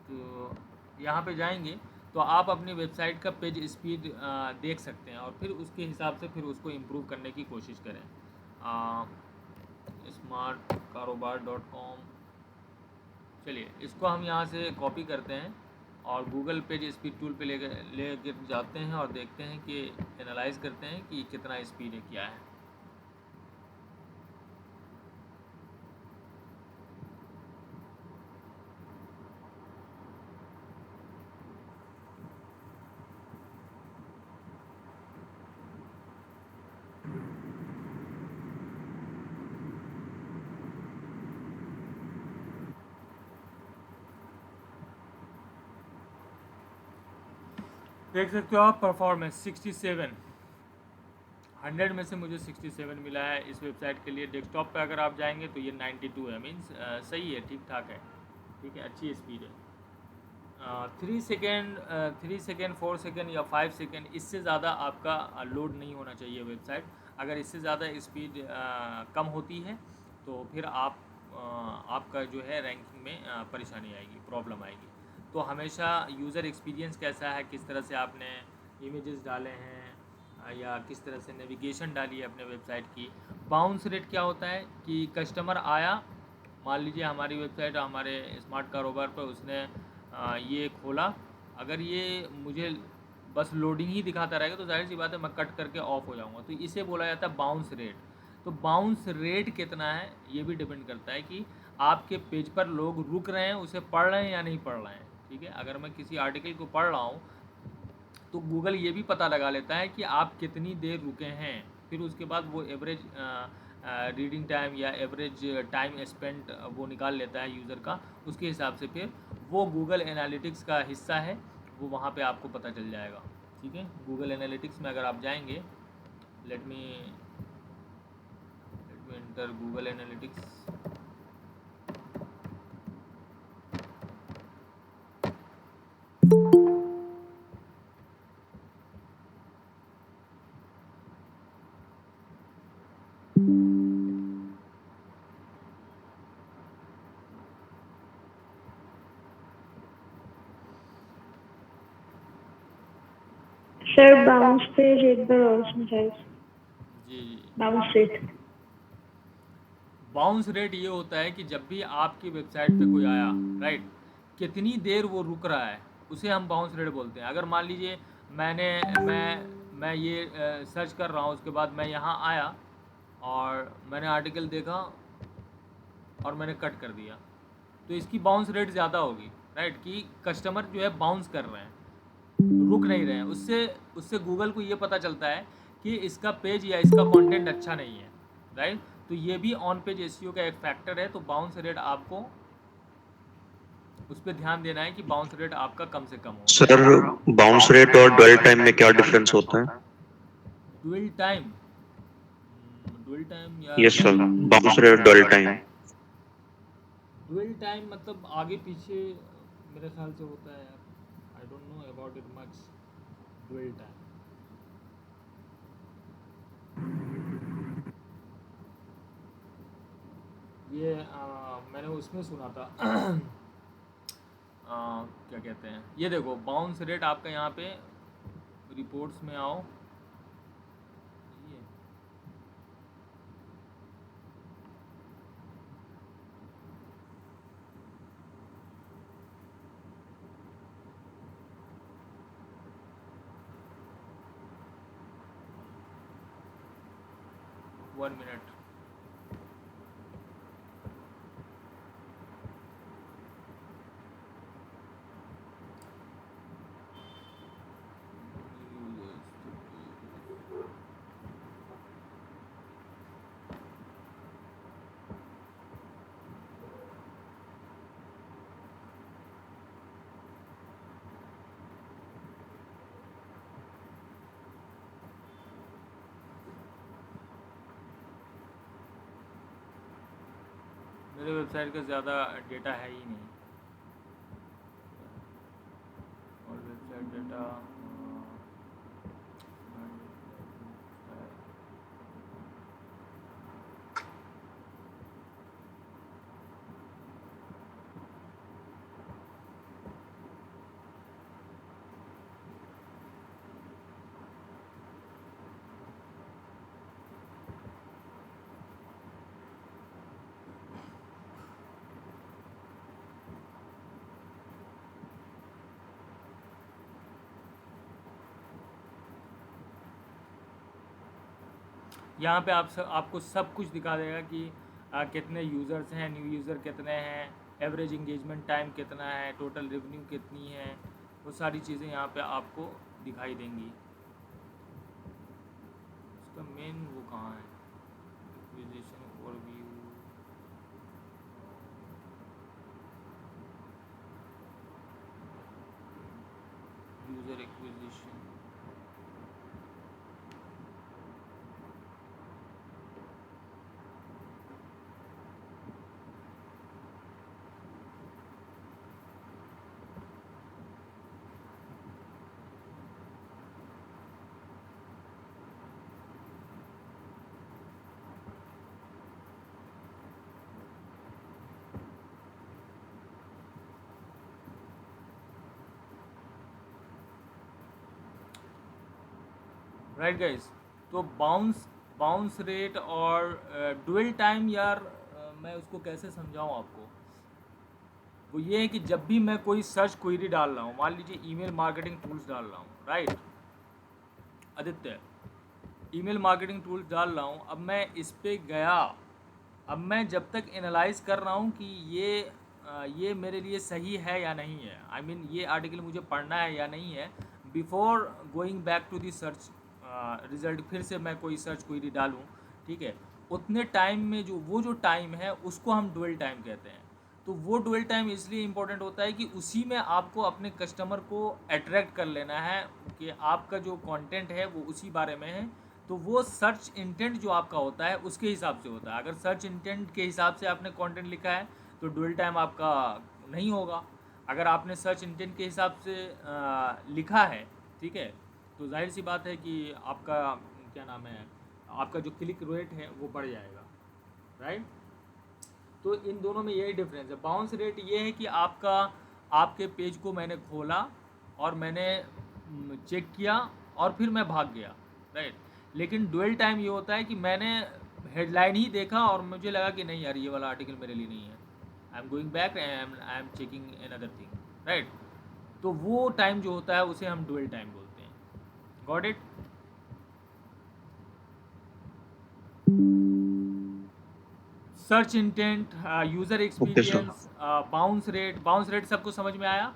[SPEAKER 1] तो यहाँ पे जाएंगे तो आप अपनी वेबसाइट का पेज स्पीड देख सकते हैं, और फिर उसके हिसाब से फिर उसको इम्प्रूव करने की कोशिश करें। smartkarobar.com, चलिए इसको हम यहाँ से कॉपी करते हैं और गूगल पेज स्पीड टूल पे ले जाते हैं और देखते हैं कि एनालाइज करते हैं कि कितना स्पीड है, क्या है। देख सकते हो आप परफॉर्मेंस 67, 100 में से मुझे 67 मिला है इस वेबसाइट के लिए। डेस्कटॉप पे अगर आप जाएंगे तो ये 92 है, मीन्स सही है, ठीक ठाक है। ठीक है, अच्छी स्पीड है। 3 सेकेंड 4 सेकेंड या 5 सेकेंड, इससे ज़्यादा आपका लोड नहीं होना चाहिए वेबसाइट। अगर इससे ज़्यादा स्पीड कम होती है तो फिर आपका जो है रैंकिंग में परेशानी आएगी, प्रॉब्लम आएगी। तो हमेशा यूज़र एक्सपीरियंस कैसा है, किस तरह से आपने इमेजेस डाले हैं या किस तरह से नेविगेशन डाली है अपने वेबसाइट की। बाउंस रेट क्या होता है कि कस्टमर आया, मान लीजिए हमारी वेबसाइट हमारे स्मार्ट कारोबार पर उसने ये खोला, अगर ये मुझे बस लोडिंग ही दिखाता रहेगा तो जाहिर सी बात है मैं कट करके ऑफ हो जाऊंगा। तो इसे बोला जाता है बाउंस रेट। तो बाउंस रेट कितना है ये भी डिपेंड करता है कि आपके पेज पर लोग रुक रहे हैं, उसे पढ़ रहे हैं या नहीं पढ़ रहे हैं। ठीक है, अगर मैं किसी आर्टिकल को पढ़ रहा हूँ तो गूगल ये भी पता लगा लेता है कि आप कितनी देर रुके हैं, फिर उसके बाद वो एवरेज रीडिंग टाइम या एवरेज टाइम स्पेंट वो निकाल लेता है यूज़र का। उसके हिसाब से फिर वो गूगल एनालिटिक्स का हिस्सा है, वो वहाँ पे आपको पता चल जाएगा। ठीक है, गूगल एनालिटिक्स में अगर आप जाएंगे, let me enter Google analytics.
[SPEAKER 5] Sir bounce page एक बार और समझाइए।
[SPEAKER 1] जी,
[SPEAKER 5] बाउंस रेट।
[SPEAKER 1] बाउंस रेट ये होता है कि जब भी आपकी वेबसाइट पे कोई आया, राइट, कितनी देर वो रुक रहा है, उसे हम बाउंस रेट बोलते हैं। अगर मान लीजिए मैं ये सर्च कर रहा हूँ, उसके बाद मैं यहाँ आया और मैंने आर्टिकल देखा और मैंने कट कर दिया, तो इसकी बाउंस रेट ज़्यादा होगी, राइट, कि कस्टमर जो है बाउंस कर रहे हैं, रुक नहीं रहे हैं। उससे गूगल को ये पता चलता है कि इसका पेज या इसका कंटेंट अच्छा नहीं है, राइट। तो ये भी ऑन पेज एसईओ का एक फैक्टर है। तो बाउंस रेट आपको उस पर ध्यान देना है कि बाउंस रेट आपका कम से कम हो।
[SPEAKER 2] सर बाउंस रेट और ड्वेल टाइम में क्या डिफरेंस होता है?
[SPEAKER 1] ड्वेल टाइम, ड्वेल टाइम या
[SPEAKER 2] yes sir, bounce rate dwell time.
[SPEAKER 1] Dwell time मतलब आगे पीछे मेरे ख्याल से होता है यार, I don't know about it much. Dwell time ये मैंने उसमें सुना था क्या कहते हैं, ये देखो बाउंस रेट आपका यहाँ पे रिपोर्ट्स में आओ, 1 मिनट। मेरे वेबसाइट का ज़्यादा डेटा है ही नहीं, और वेबसाइट डेटा यहाँ पे आपको सब कुछ दिखा देगा कि कितने यूज़र्स हैं, न्यू यूज़र कितने हैं, एवरेज इंगेजमेंट टाइम कितना है, टोटल रेवेन्यू कितनी है, वो सारी चीज़ें यहाँ पे आपको दिखाई देंगी। उसका मेन वो कहाँ है, acquisition overview, user acquisition, right guys. तो बाउंस रेट और डुअल टाइम यार, मैं उसको कैसे समझाऊँ आपको। वो ये है कि जब भी मैं कोई सर्च क्वेरी डाल रहा हूँ, मान लीजिए ईमेल मार्केटिंग टूल्स डाल रहा हूँ, right Aditya, email marketing tools डाल रहा हूँ, अब मैं इस पर गया, अब मैं जब तक एनालाइज कर रहा हूँ कि ये मेरे लिए सही है या नहीं है, आई मीन ये आर्टिकल मुझे पढ़ना है या नहीं है, before going back to the search result, फिर से मैं कोई सर्च क्वेरी डालूँ, ठीक है, उतने टाइम में जो टाइम है उसको हम डुअल टाइम कहते हैं। तो वो डुअल टाइम इसलिए इम्पोर्टेंट होता है कि उसी में आपको अपने कस्टमर को अट्रैक्ट कर लेना है कि आपका जो कंटेंट है वो उसी बारे में है। तो वो सर्च इंटेंट जो आपका होता है उसके हिसाब से होता है। अगर सर्च इंटेंट के हिसाब से आपने कंटेंट लिखा है तो डुअल टाइम आपका नहीं होगा। अगर आपने सर्च इंटेंट के हिसाब से लिखा है, ठीक है, तो जाहिर सी बात है कि आपका क्या नाम है, आपका जो क्लिक रेट है वो बढ़ जाएगा, राइट। तो इन दोनों में यही डिफरेंस है। बाउंस रेट ये है कि आपके पेज को मैंने खोला और मैंने चेक किया और फिर मैं भाग गया, राइट। लेकिन डुअल टाइम ये होता है कि मैंने हेडलाइन ही देखा और मुझे लगा कि नहीं यार ये वाला आर्टिकल मेरे लिए नहीं है, I am going back, I am checking another thing, right. तो वो टाइम जो होता है उसे हम डुअल टाइम बोलते हैं। Got it. Search intent, user
[SPEAKER 2] okay sir.
[SPEAKER 1] Experience, bounce rate सबको समझ में आया।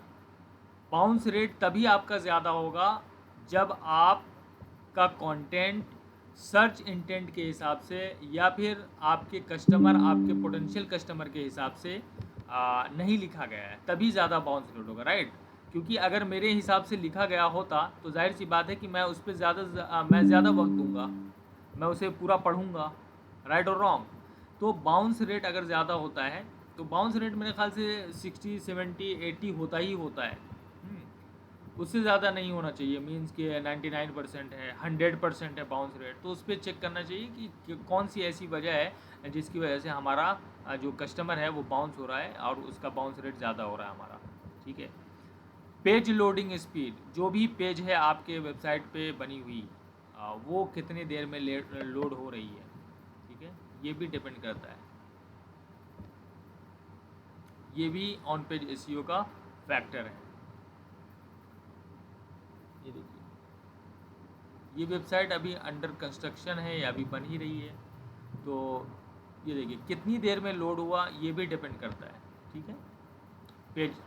[SPEAKER 1] बाउंस रेट तभी आपका ज़्यादा होगा जब आपका कंटेंट सर्च इंटेंट के हिसाब से या फिर आपके पोटेंशियल कस्टमर के हिसाब से नहीं लिखा गया है, तभी ज़्यादा बाउंस रेट होगा, राइट। क्योंकि अगर मेरे हिसाब से लिखा गया होता तो जाहिर सी बात है कि मैं उस पर मैं ज़्यादा वक्त दूंगा, मैं उसे पूरा पढ़ूंगा, राइट और रॉन्ग। तो बाउंस रेट अगर ज़्यादा होता है तो बाउंस रेट मेरे ख्याल से 60, 70, 80 होता ही होता है, उससे ज़्यादा नहीं होना चाहिए। मीन्स कि 99% है, 100% है बाउंस रेट, तो उस पर चेक करना चाहिए कि कौन सी ऐसी वजह है जिसकी वजह से हमारा जो कस्टमर है वो बाउंस हो रहा है और उसका बाउंस रेट ज़्यादा हो रहा है हमारा, ठीक है। पेज लोडिंग स्पीड, जो भी पेज है आपके वेबसाइट पे बनी हुई वो कितनी देर में लोड हो रही है, ठीक है, ये भी डिपेंड करता है। ये भी ऑन पेज एसईओ का फैक्टर है। ये देखिए, ये वेबसाइट अभी अंडर कंस्ट्रक्शन है या अभी बन ही रही है, तो ये देखिए कितनी देर में लोड हुआ ये भी डिपेंड करता है, ठीक है। पेज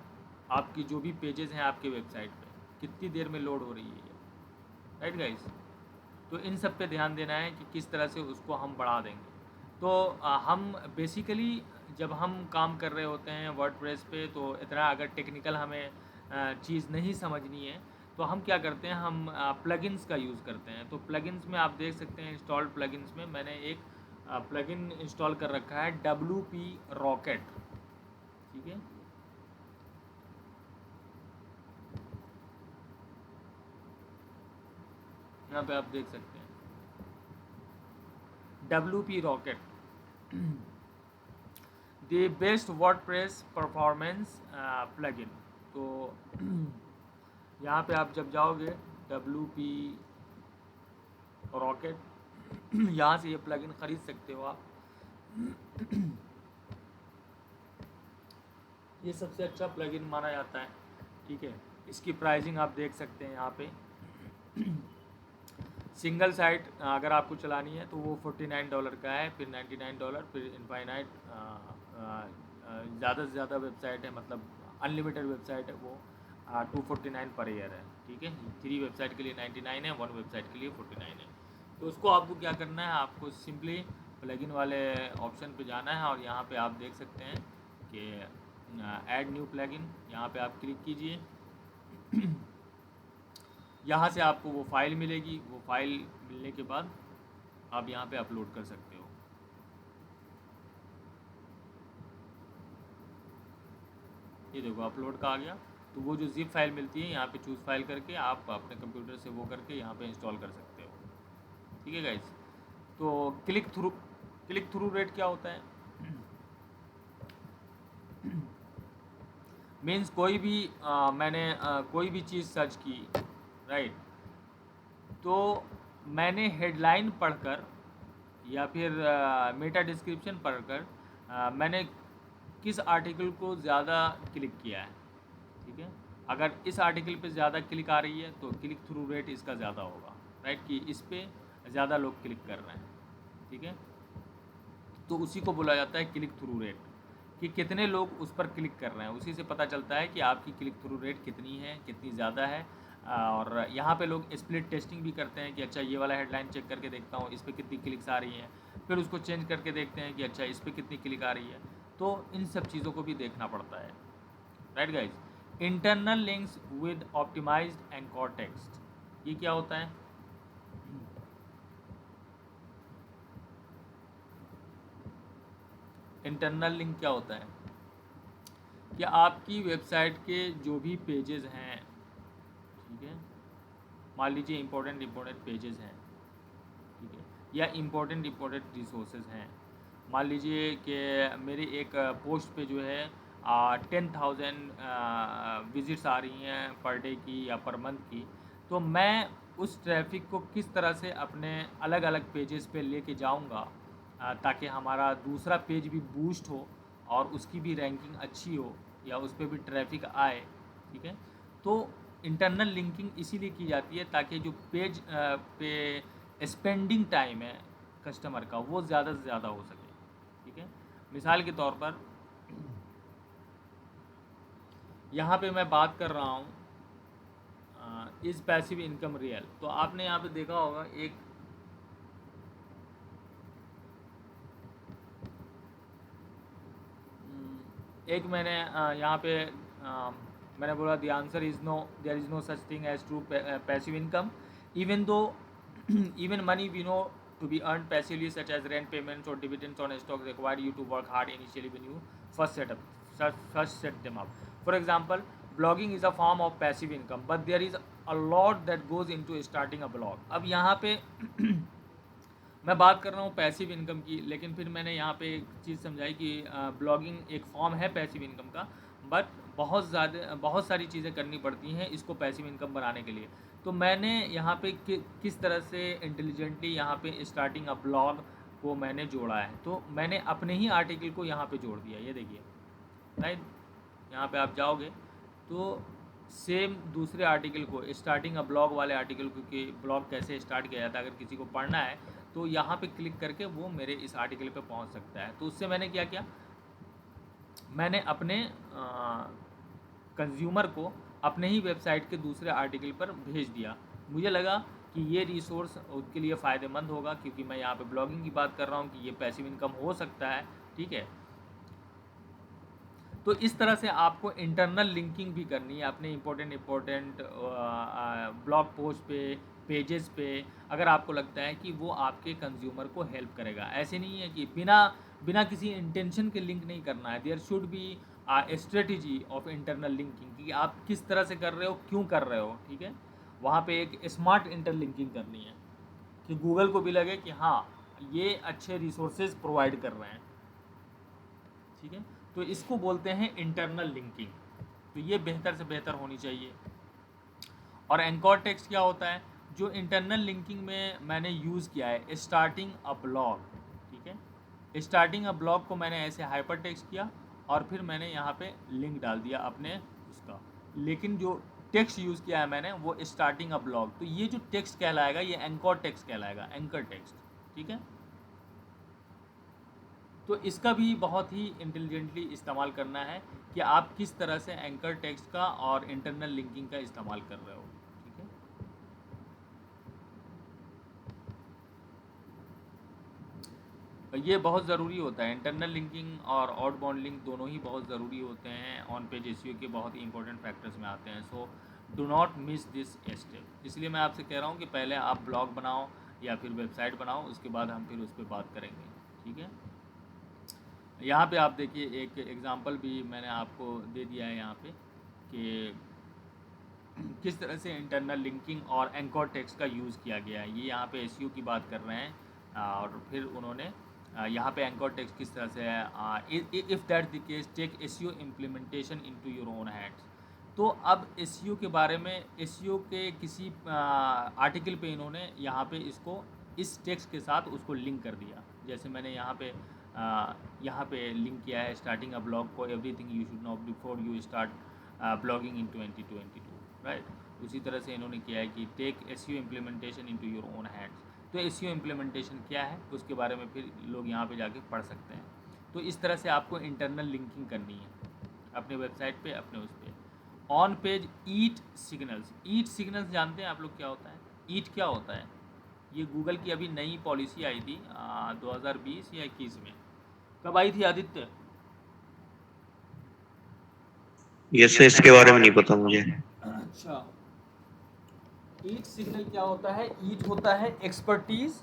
[SPEAKER 1] आपकी जो भी पेजेस हैं आपके वेबसाइट पे कितनी देर में लोड हो रही है ये, राइट गाइस। तो इन सब पे ध्यान देना है कि किस तरह से उसको हम बढ़ा देंगे। तो हम बेसिकली जब हम काम कर रहे होते हैं वर्डप्रेस पे, तो इतना अगर टेक्निकल हमें चीज़ नहीं समझनी है तो हम क्या करते हैं, हम प्लगइन्स का यूज़ करते हैं। तो प्लगइन्स में आप देख सकते हैं इंस्टॉल्ड प्लगइन्स में मैंने एक प्लगइन इंस्टॉल कर रखा है WP रॉकेट, ठीक है। यहाँ पे आप देख सकते हैं WP rocket the best WordPress performance plugin. तो यहाँ पे आप जब जाओगे WP रॉकेट यहाँ से ये प्लगइन ख़रीद सकते हो आप। ये सबसे अच्छा प्लगइन माना जाता है, ठीक है। इसकी प्राइसिंग आप देख सकते हैं यहाँ पे। सिंगल साइट अगर आपको चलानी है तो वो $49 का है, फिर $99, फिर इनफाइनाइट ज़्यादा से ज़्यादा वेबसाइट है, मतलब अनलिमिटेड वेबसाइट है वो $249 पर ईयर है, ठीक है। 3 वेबसाइट के लिए 99 है, 1 वेबसाइट के लिए 49 है। तो उसको आपको क्या करना है, आपको सिंपली प्लगइन वाले ऑप्शन पे जाना है और यहाँ पे आप देख सकते हैं कि ऐड न्यू प्लगइन, यहाँ पे आप क्लिक कीजिए। यहाँ से आपको वो फाइल मिलेगी, वो फाइल मिलने के बाद आप यहाँ पे अपलोड कर सकते हो। ये देखो अपलोड का आ गया। तो वो जो जिप फाइल मिलती है यहाँ पे चूज़ फाइल करके आप अपने कंप्यूटर से वो करके यहाँ पे इंस्टॉल कर सकते हो, ठीक है गाइस। तो क्लिक थ्रू रेट क्या होता है, मीन्स कोई भी मैंने कोई भी चीज़ सर्च की, राइट, तो मैंने हेडलाइन पढ़कर या फिर मेटा डिस्क्रिप्शन पढ़कर मैंने किस आर्टिकल को ज़्यादा क्लिक किया है, ठीक है। अगर इस आर्टिकल पे ज़्यादा क्लिक आ रही है तो क्लिक थ्रू रेट इसका ज़्यादा होगा, राइट, कि इस पे ज़्यादा लोग क्लिक कर रहे हैं, ठीक है। तो उसी को बोला जाता है क्लिक थ्रू रेट, कि कितने लोग उस पर क्लिक कर रहे हैं। उसी से पता चलता है कि आपकी क्लिक थ्रू रेट कितनी है, कितनी ज़्यादा है। और यहाँ पे लोग स्प्लिट टेस्टिंग भी करते हैं कि अच्छा ये वाला हेडलाइन चेक करके देखता हूँ इस पर कितनी क्लिक्स आ रही हैं, फिर उसको चेंज करके देखते हैं कि अच्छा इस पर कितनी क्लिक आ रही है। तो इन सब चीज़ों को भी देखना पड़ता है, right guys. Internal links with optimised anchor text, ये क्या होता है, इंटरनल लिंक क्या होता है कि आपकी वेबसाइट के जो भी पेजेस हैं, ठीक है, मान लीजिए इम्पोर्टेंट पेजेस हैं, ठीक है, या इम्पोर्टेंट रिसोर्सेज हैं। मान लीजिए कि मेरी एक पोस्ट पे जो है 10,000 विजिट्स आ रही हैं पर डे की या पर मंथ की, तो मैं उस ट्रैफिक को किस तरह से अपने अलग अलग पेजेस पे लेके जाऊंगा ताकि हमारा दूसरा पेज भी बूस्ट हो और उसकी भी रैंकिंग अच्छी हो या उस पर भी ट्रैफिक आए, ठीक है। तो इंटरनल लिंकिंग इसीलिए की जाती है ताकि जो पेज पे स्पेंडिंग टाइम है कस्टमर का वो ज़्यादा से ज़्यादा हो सके, ठीक है। मिसाल के तौर पर यहाँ पे मैं बात कर रहा हूँ इज़ पैसिव इनकम रियल, तो आपने यहाँ पे देखा होगा एक मैंने यहाँ पे मैंने बोला the answer is no, there is no such thing as true passive income even though even money we know to be earned passively such as rent payments or dividends on stocks require you to work hard initially when you first set them up. For example, blogging is a form of passive income but there is a lot that goes into starting a blog. अब यहाँ पे मैं बात कर रहा हूँ passive income की, लेकिन फिर मैंने यहाँ पे एक चीज़ समझाई कि ब्लॉगिंग एक फॉर्म है पैसिव इनकम का, बट बहुत सारी चीज़ें करनी पड़ती हैं इसको पैसिव इनकम बनाने के लिए। तो मैंने यहाँ पे किस तरह से इंटेलिजेंटली यहाँ पे स्टार्टिंग अ ब्लॉग को मैंने जोड़ा है, तो मैंने अपने ही आर्टिकल को यहाँ पे जोड़ दिया। ये देखिए, राइट, यहाँ पे आप जाओगे तो सेम दूसरे आर्टिकल को, स्टार्टिंग अ ब्लॉग वाले आर्टिकल को कि ब्लॉग कैसे स्टार्ट किया जाता है, अगर किसी को पढ़ना है तो यहाँ पे क्लिक करके वो मेरे इस आर्टिकल पे पहुँच सकता है। तो उससे मैंने क्या किया, मैंने अपने कंज्यूमर को अपने ही वेबसाइट के दूसरे आर्टिकल पर भेज दिया। मुझे लगा कि ये रिसोर्स उसके लिए फ़ायदेमंद होगा, क्योंकि मैं यहाँ पे ब्लॉगिंग की बात कर रहा हूँ कि ये पैसिव इनकम हो सकता है, ठीक है। तो इस तरह से आपको इंटरनल लिंकिंग भी करनी है अपने इम्पोर्टेंट ब्लॉग पोस्ट पे, पेजेस पे, अगर आपको लगता है कि वो आपके कंज्यूमर को हेल्प करेगा। ऐसे नहीं है कि बिना किसी इंटेंशन के लिंक नहीं करना है। There should be a strategy of internal linking कि आप किस तरह से कर रहे हो, क्यों कर रहे हो, ठीक है। वहाँ पे एक स्मार्ट इंटरलिंकिंग करनी है कि गूगल को भी लगे कि हाँ ये अच्छे रिसोर्सेज प्रोवाइड कर रहे हैं, ठीक है। तो इसको बोलते हैं इंटरनल लिंकिंग। तो ये बेहतर से बेहतर होनी चाहिए। और एंकर टेक्स्ट क्या होता है, जो इंटरनल लिंकिंग में मैंने यूज़ किया है, स्टार्टिंग अ ब्लॉग, ठीक है। स्टार्टिंग अ ब्लॉग को मैंने ऐसे हाइपर टेक्स्ट किया और फिर मैंने यहाँ पे लिंक डाल दिया अपने उसका, लेकिन जो टेक्स्ट यूज़ किया है मैंने वो स्टार्टिंग अ ब्लॉग। तो ये जो टेक्स्ट कहलाएगा ये एंकर टेक्स्ट कहलाएगा, एंकर टेक्स्ट, ठीक है। तो इसका भी बहुत ही इंटेलिजेंटली इस्तेमाल करना है कि आप किस तरह से एंकर टेक्स्ट का और इंटरनल लिंकिंग का इस्तेमाल कर रहे हो, ठीक है। ये बहुत ज़रूरी होता है, इंटरनल लिंकिंग और आउटबाउंड लिंक दोनों ही बहुत ज़रूरी होते हैं, ऑन पेज एसईओ के बहुत ही इंपॉर्टेंट फैक्टर्स में आते हैं। So do not miss this step. इसलिए मैं आपसे कह रहा हूँ कि पहले आप ब्लॉग बनाओ या फिर वेबसाइट बनाओ, उसके बाद हम फिर उस पर बात करेंगे, ठीक है। यहाँ पे आप देखिए एक एग्ज़ाम्पल भी मैंने आपको दे दिया है यहाँ पे कि किस तरह से इंटरनल लिंकिंग और एंकर टेक्स्ट का यूज़ किया गया है। ये यहाँ पे एसईओ की बात कर रहे हैं और फिर उन्होंने यहाँ पे एंकर टेक्स्ट किस तरह से है, if that the case take SEO implementation into your own hands. तो अब एसईओ के बारे में, एसईओ के किसी आर्टिकल पे इन्होंने यहाँ पे इसको इस टेक्स्ट के साथ उसको लिंक कर दिया। जैसे मैंने यहाँ पे लिंक किया है स्टार्टिंग अ ब्लॉग को, everything you should know before you start blogging in 2022, right. उसी तरह से इन्होंने किया है कि take SEO implementation into your own hands. तो एसईओ इम्प्लीमेंटेशन क्या है उसके बारे में फिर लोग यहाँ पे जाके पढ़ सकते हैं। तो इस तरह से आपको इंटरनल लिंकिंग करनी है अपने वेबसाइट पे, अपने उस पर। On page eat signals, eat signals जानते हैं आप लोग क्या होता है? ईट क्या होता है? ये गूगल की अभी नई पॉलिसी आई थी 2020 या 21 में। कब आई थी आदित्य?
[SPEAKER 2] ये से इसके बारे में नहीं पता मुझे।
[SPEAKER 1] अच्छा, ईट सिग्नल क्या होता है? ईट होता है एक्सपर्टीज,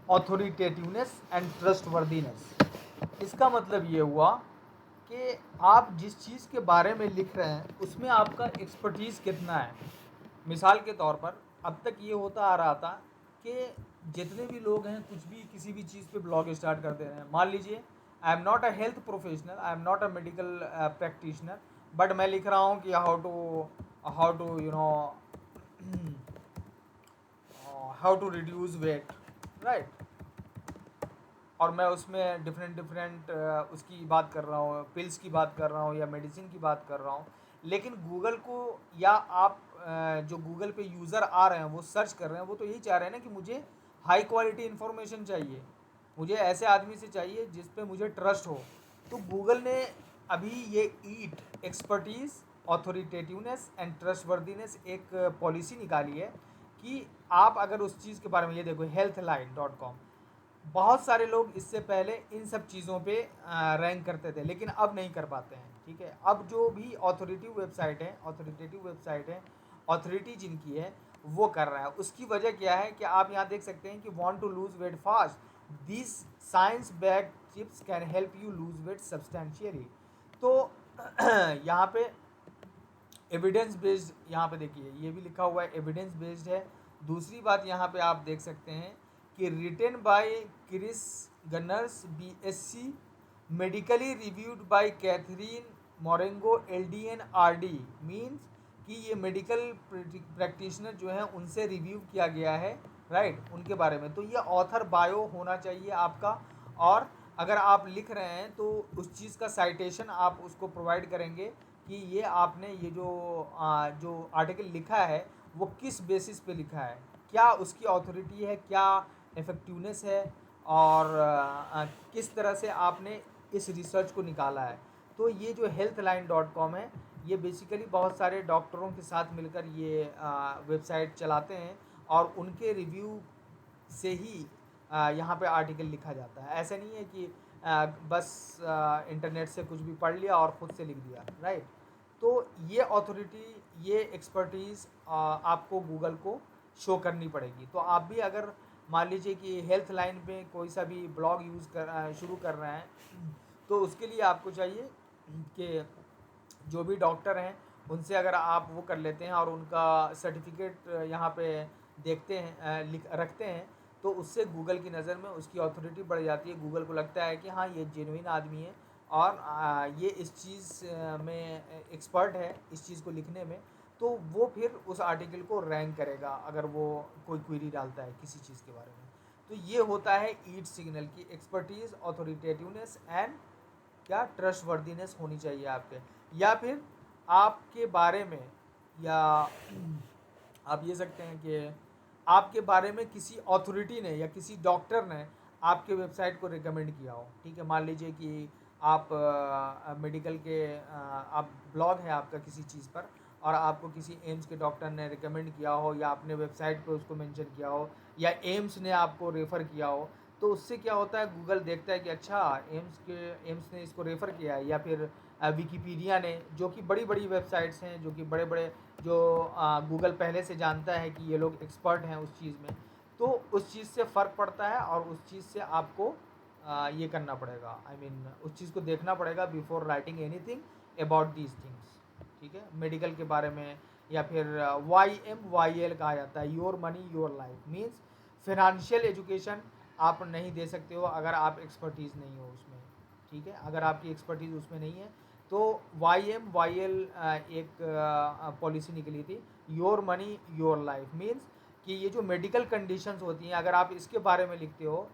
[SPEAKER 1] ऑथोरिटेटिवनेस एंड ट्रस्टवर्दीनेस। इसका मतलब ये हुआ कि आप जिस चीज़ के बारे में लिख रहे हैं उसमें आपका एक्सपर्टीज़ कितना है। मिसाल के तौर पर अब तक ये होता आ रहा था कि जितने भी लोग हैं कुछ भी किसी भी चीज़ पे ब्लॉग स्टार्ट कर दे रहे हैं। मान लीजिए I am not a health professional, I am not a medical practitioner, but मैं लिख रहा हूँ कि how to you know how to reduce weight, right. और मैं उसमें डिफरेंट उसकी बात कर रहा हूँ, पिल्स की बात कर रहा हूँ या मेडिसिन की बात कर रहा हूँ। लेकिन गूगल को या आप जो गूगल पे यूज़र आ रहे हैं वो सर्च कर रहे हैं, वो तो यही चाह रहे हैं ना कि मुझे हाई क्वालिटी इन्फॉर्मेशन चाहिए, मुझे ऐसे आदमी से चाहिए जिस पे मुझे ट्रस्ट हो। तो गूगल ने अभी ये ईट एक्सपर्टीज़, ऑथोरिटेटिवनेस एंड ट्रस्टवर्दीनेस एक पॉलिसी निकाली है कि आप अगर उस चीज़ के बारे में, ये देखो healthline.com, बहुत सारे लोग इससे पहले इन सब चीज़ों पे रैंक करते थे लेकिन अब नहीं कर पाते हैं, ठीक है। अब जो भी ऑथोरिटेटिव वेबसाइट है, ऑथोरिटी जिनकी है वो कर रहा है। उसकी वजह क्या है कि आप यहाँ देख सकते हैं कि want to lose weight fast, this science back tips can help you lose weight substantially. तो यहाँ पे एविडेंस बेस्ड, यहाँ पे देखिए ये भी लिखा हुआ है एविडेंस बेस्ड है। दूसरी बात यहाँ पे आप देख सकते हैं कि written by Kris Gunnars BSc, medically reviewed by Katherine Marengo LDN RD, means कि ये मेडिकल प्रैक्टिशनर जो हैं उनसे रिव्यू किया गया है, राइट, उनके बारे में। तो ये ऑथर बायो होना चाहिए आपका, और अगर आप लिख रहे हैं तो उस चीज़ का साइटेशन आप उसको प्रोवाइड करेंगे कि ये आपने ये जो आर्टिकल लिखा है वो किस बेसिस पे लिखा है, क्या उसकी अथॉरिटी है, क्या
[SPEAKER 6] इफ़ेक्टिवनेस है और किस तरह से आपने इस रिसर्च को निकाला है। तो ये जो healthline.com है, ये बेसिकली बहुत सारे डॉक्टरों के साथ मिलकर ये वेबसाइट चलाते हैं और उनके रिव्यू से ही यहाँ पे आर्टिकल लिखा जाता है। ऐसा नहीं है कि बस इंटरनेट से कुछ भी पढ़ लिया और ख़ुद से लिख दिया, राइट। तो ये अथॉरिटी, ये एक्सपर्टीज़ आपको गूगल को शो करनी पड़ेगी। तो आप भी अगर मान लीजिए कि हेल्थ लाइन पे कोई सा भी ब्लॉग शुरू कर रहे हैं, तो उसके लिए आपको चाहिए कि जो भी डॉक्टर हैं उनसे अगर आप वो कर लेते हैं और उनका सर्टिफिकेट यहाँ पे देखते हैं, रखते हैं, तो उससे गूगल की नज़र में उसकी अथॉरिटी बढ़ जाती है। गूगल को लगता है कि हाँ, ये जेन्युइन आदमी है और ये इस चीज़ में एक्सपर्ट है, इस चीज़ को लिखने में, तो वो फिर उस आर्टिकल को रैंक करेगा अगर वो कोई क्वेरी डालता है किसी चीज़ के बारे में। तो ये होता है ईट सिग्नल की एक्सपर्टीज़, ऑथोरिटेटिवनेस एंड क्या ट्रस्टवर्दीनेस होनी चाहिए आपके, या फिर आपके बारे में, या आप ये सकते हैं कि आपके बारे में किसी अथॉरिटी ने या किसी डॉक्टर ने आपके वेबसाइट को रिकमेंड किया हो। ठीक है, मान लीजिए कि आप मेडिकल के आप ब्लॉग है आपका किसी चीज़ पर और आपको किसी एम्स के डॉक्टर ने रिकमेंड किया हो या अपने वेबसाइट पे उसको मेंशन किया हो या एम्स ने आपको रेफ़र किया हो, तो उससे क्या होता है, गूगल देखता है कि अच्छा एम्स ने इसको रेफ़र किया है, या फिर विकिपीडिया ने, जो कि बड़ी बड़ी वेबसाइट्स हैं, जो कि बड़े बड़े जो गूगल पहले से जानता है कि ये लोग एक्सपर्ट हैं उस चीज़ में, तो उस चीज़ से फ़र्क पड़ता है और उस चीज़ से आपको ये करना पड़ेगा, उस चीज़ को देखना पड़ेगा before writing anything about these things. ठीक है, मेडिकल के बारे में, या फिर YMYL कहा जाता है, your money your life, means financial education आप नहीं दे सकते हो अगर आप एक्सपर्टीज़ नहीं हो उसमें। ठीक है, अगर आपकी एक्सपर्टीज़ उसमें नहीं है तो YMYL एक पॉलिसी निकली थी, your money your life, means कि ये जो मेडिकल कंडीशंस होती हैं अगर आप इसके बारे में लिखते हो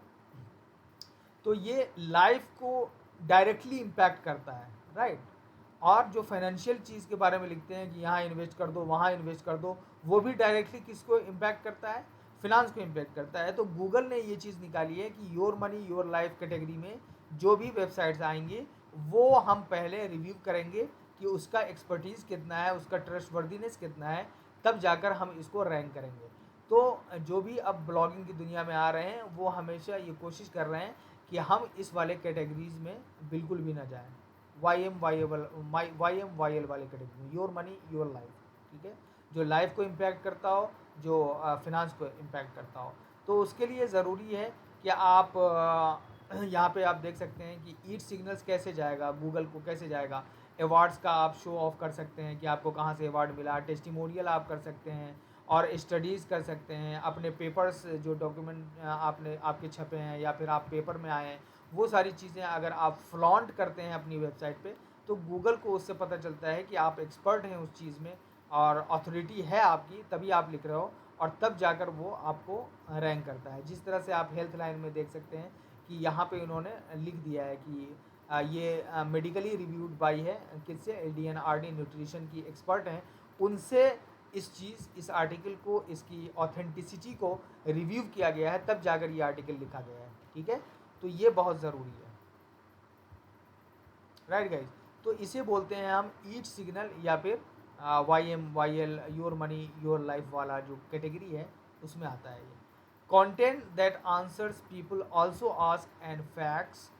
[SPEAKER 6] तो ये लाइफ को डायरेक्टली इम्पैक्ट करता है, राइट। और जो फाइनेंशियल चीज़ के बारे में लिखते हैं कि यहाँ इन्वेस्ट कर दो, वहाँ इन्वेस्ट कर दो, वो भी डायरेक्टली किसको इम्पैक्ट करता है, फिनांस को इम्पैक्ट करता है। तो गूगल ने ये चीज़ निकाली है कि your money your life category में जो भी वेबसाइट्स आएंगी वो हम पहले रिव्यू करेंगे कि उसका एक्सपर्टीज़ कितना है, उसका ट्रस्टवर्दीनेस कितना है, तब जाकर हम इसको रैंक करेंगे। तो जो भी अब ब्लॉगिंग की दुनिया में आ रहे हैं वो हमेशा ये कोशिश कर रहे हैं कि हम इस वाले कैटेगरीज़ में बिल्कुल भी ना जाएं, YMYL वाले कैटेगरी में, योर मनी योर लाइफ। ठीक है, जो लाइफ को इम्पैक्ट करता हो, जो फिनांस को इम्पैक्ट करता हो। तो उसके लिए ज़रूरी है कि आप यहाँ पे आप देख सकते हैं कि ईट सिग्नल्स कैसे जाएगा, गूगल को कैसे जाएगा। अवार्ड्स का आप शो ऑफ कर सकते हैं कि आपको कहाँ से अवार्ड मिला, टेस्टिमोनियल आप कर सकते हैं और स्टडीज़ कर सकते हैं, अपने पेपर्स जो डॉक्यूमेंट आपके छपे हैं या फिर आप पेपर में आए हैं, वो सारी चीज़ें अगर आप फ्लॉन्ट करते हैं अपनी वेबसाइट पे, तो गूगल को उससे पता चलता है कि आप एक्सपर्ट हैं उस चीज़ में और अथॉरिटी है आपकी, तभी आप लिख रहे हो और तब जाकर वो आपको रैंक करता है। जिस तरह से आप हेल्थ लाइन में देख सकते हैं कि यहाँ पे इन्होंने लिख दिया है कि ये मेडिकली रिव्यूड बाई है, किससे, LDNRD न्यूट्रिशन की एक्सपर्ट हैं, उनसे इस आर्टिकल को, इसकी ऑथेंटिसिटी को रिव्यू किया गया है, तब जाकर ये आर्टिकल लिखा गया है। ठीक है, तो ये बहुत ज़रूरी है, राइट गाइज। तो इसे बोलते हैं हम ईट सिग्नल या फिर YMYL, your money your life वाला जो कैटेगरी है उसमें आता है ये। Content that answers people also ask and facts,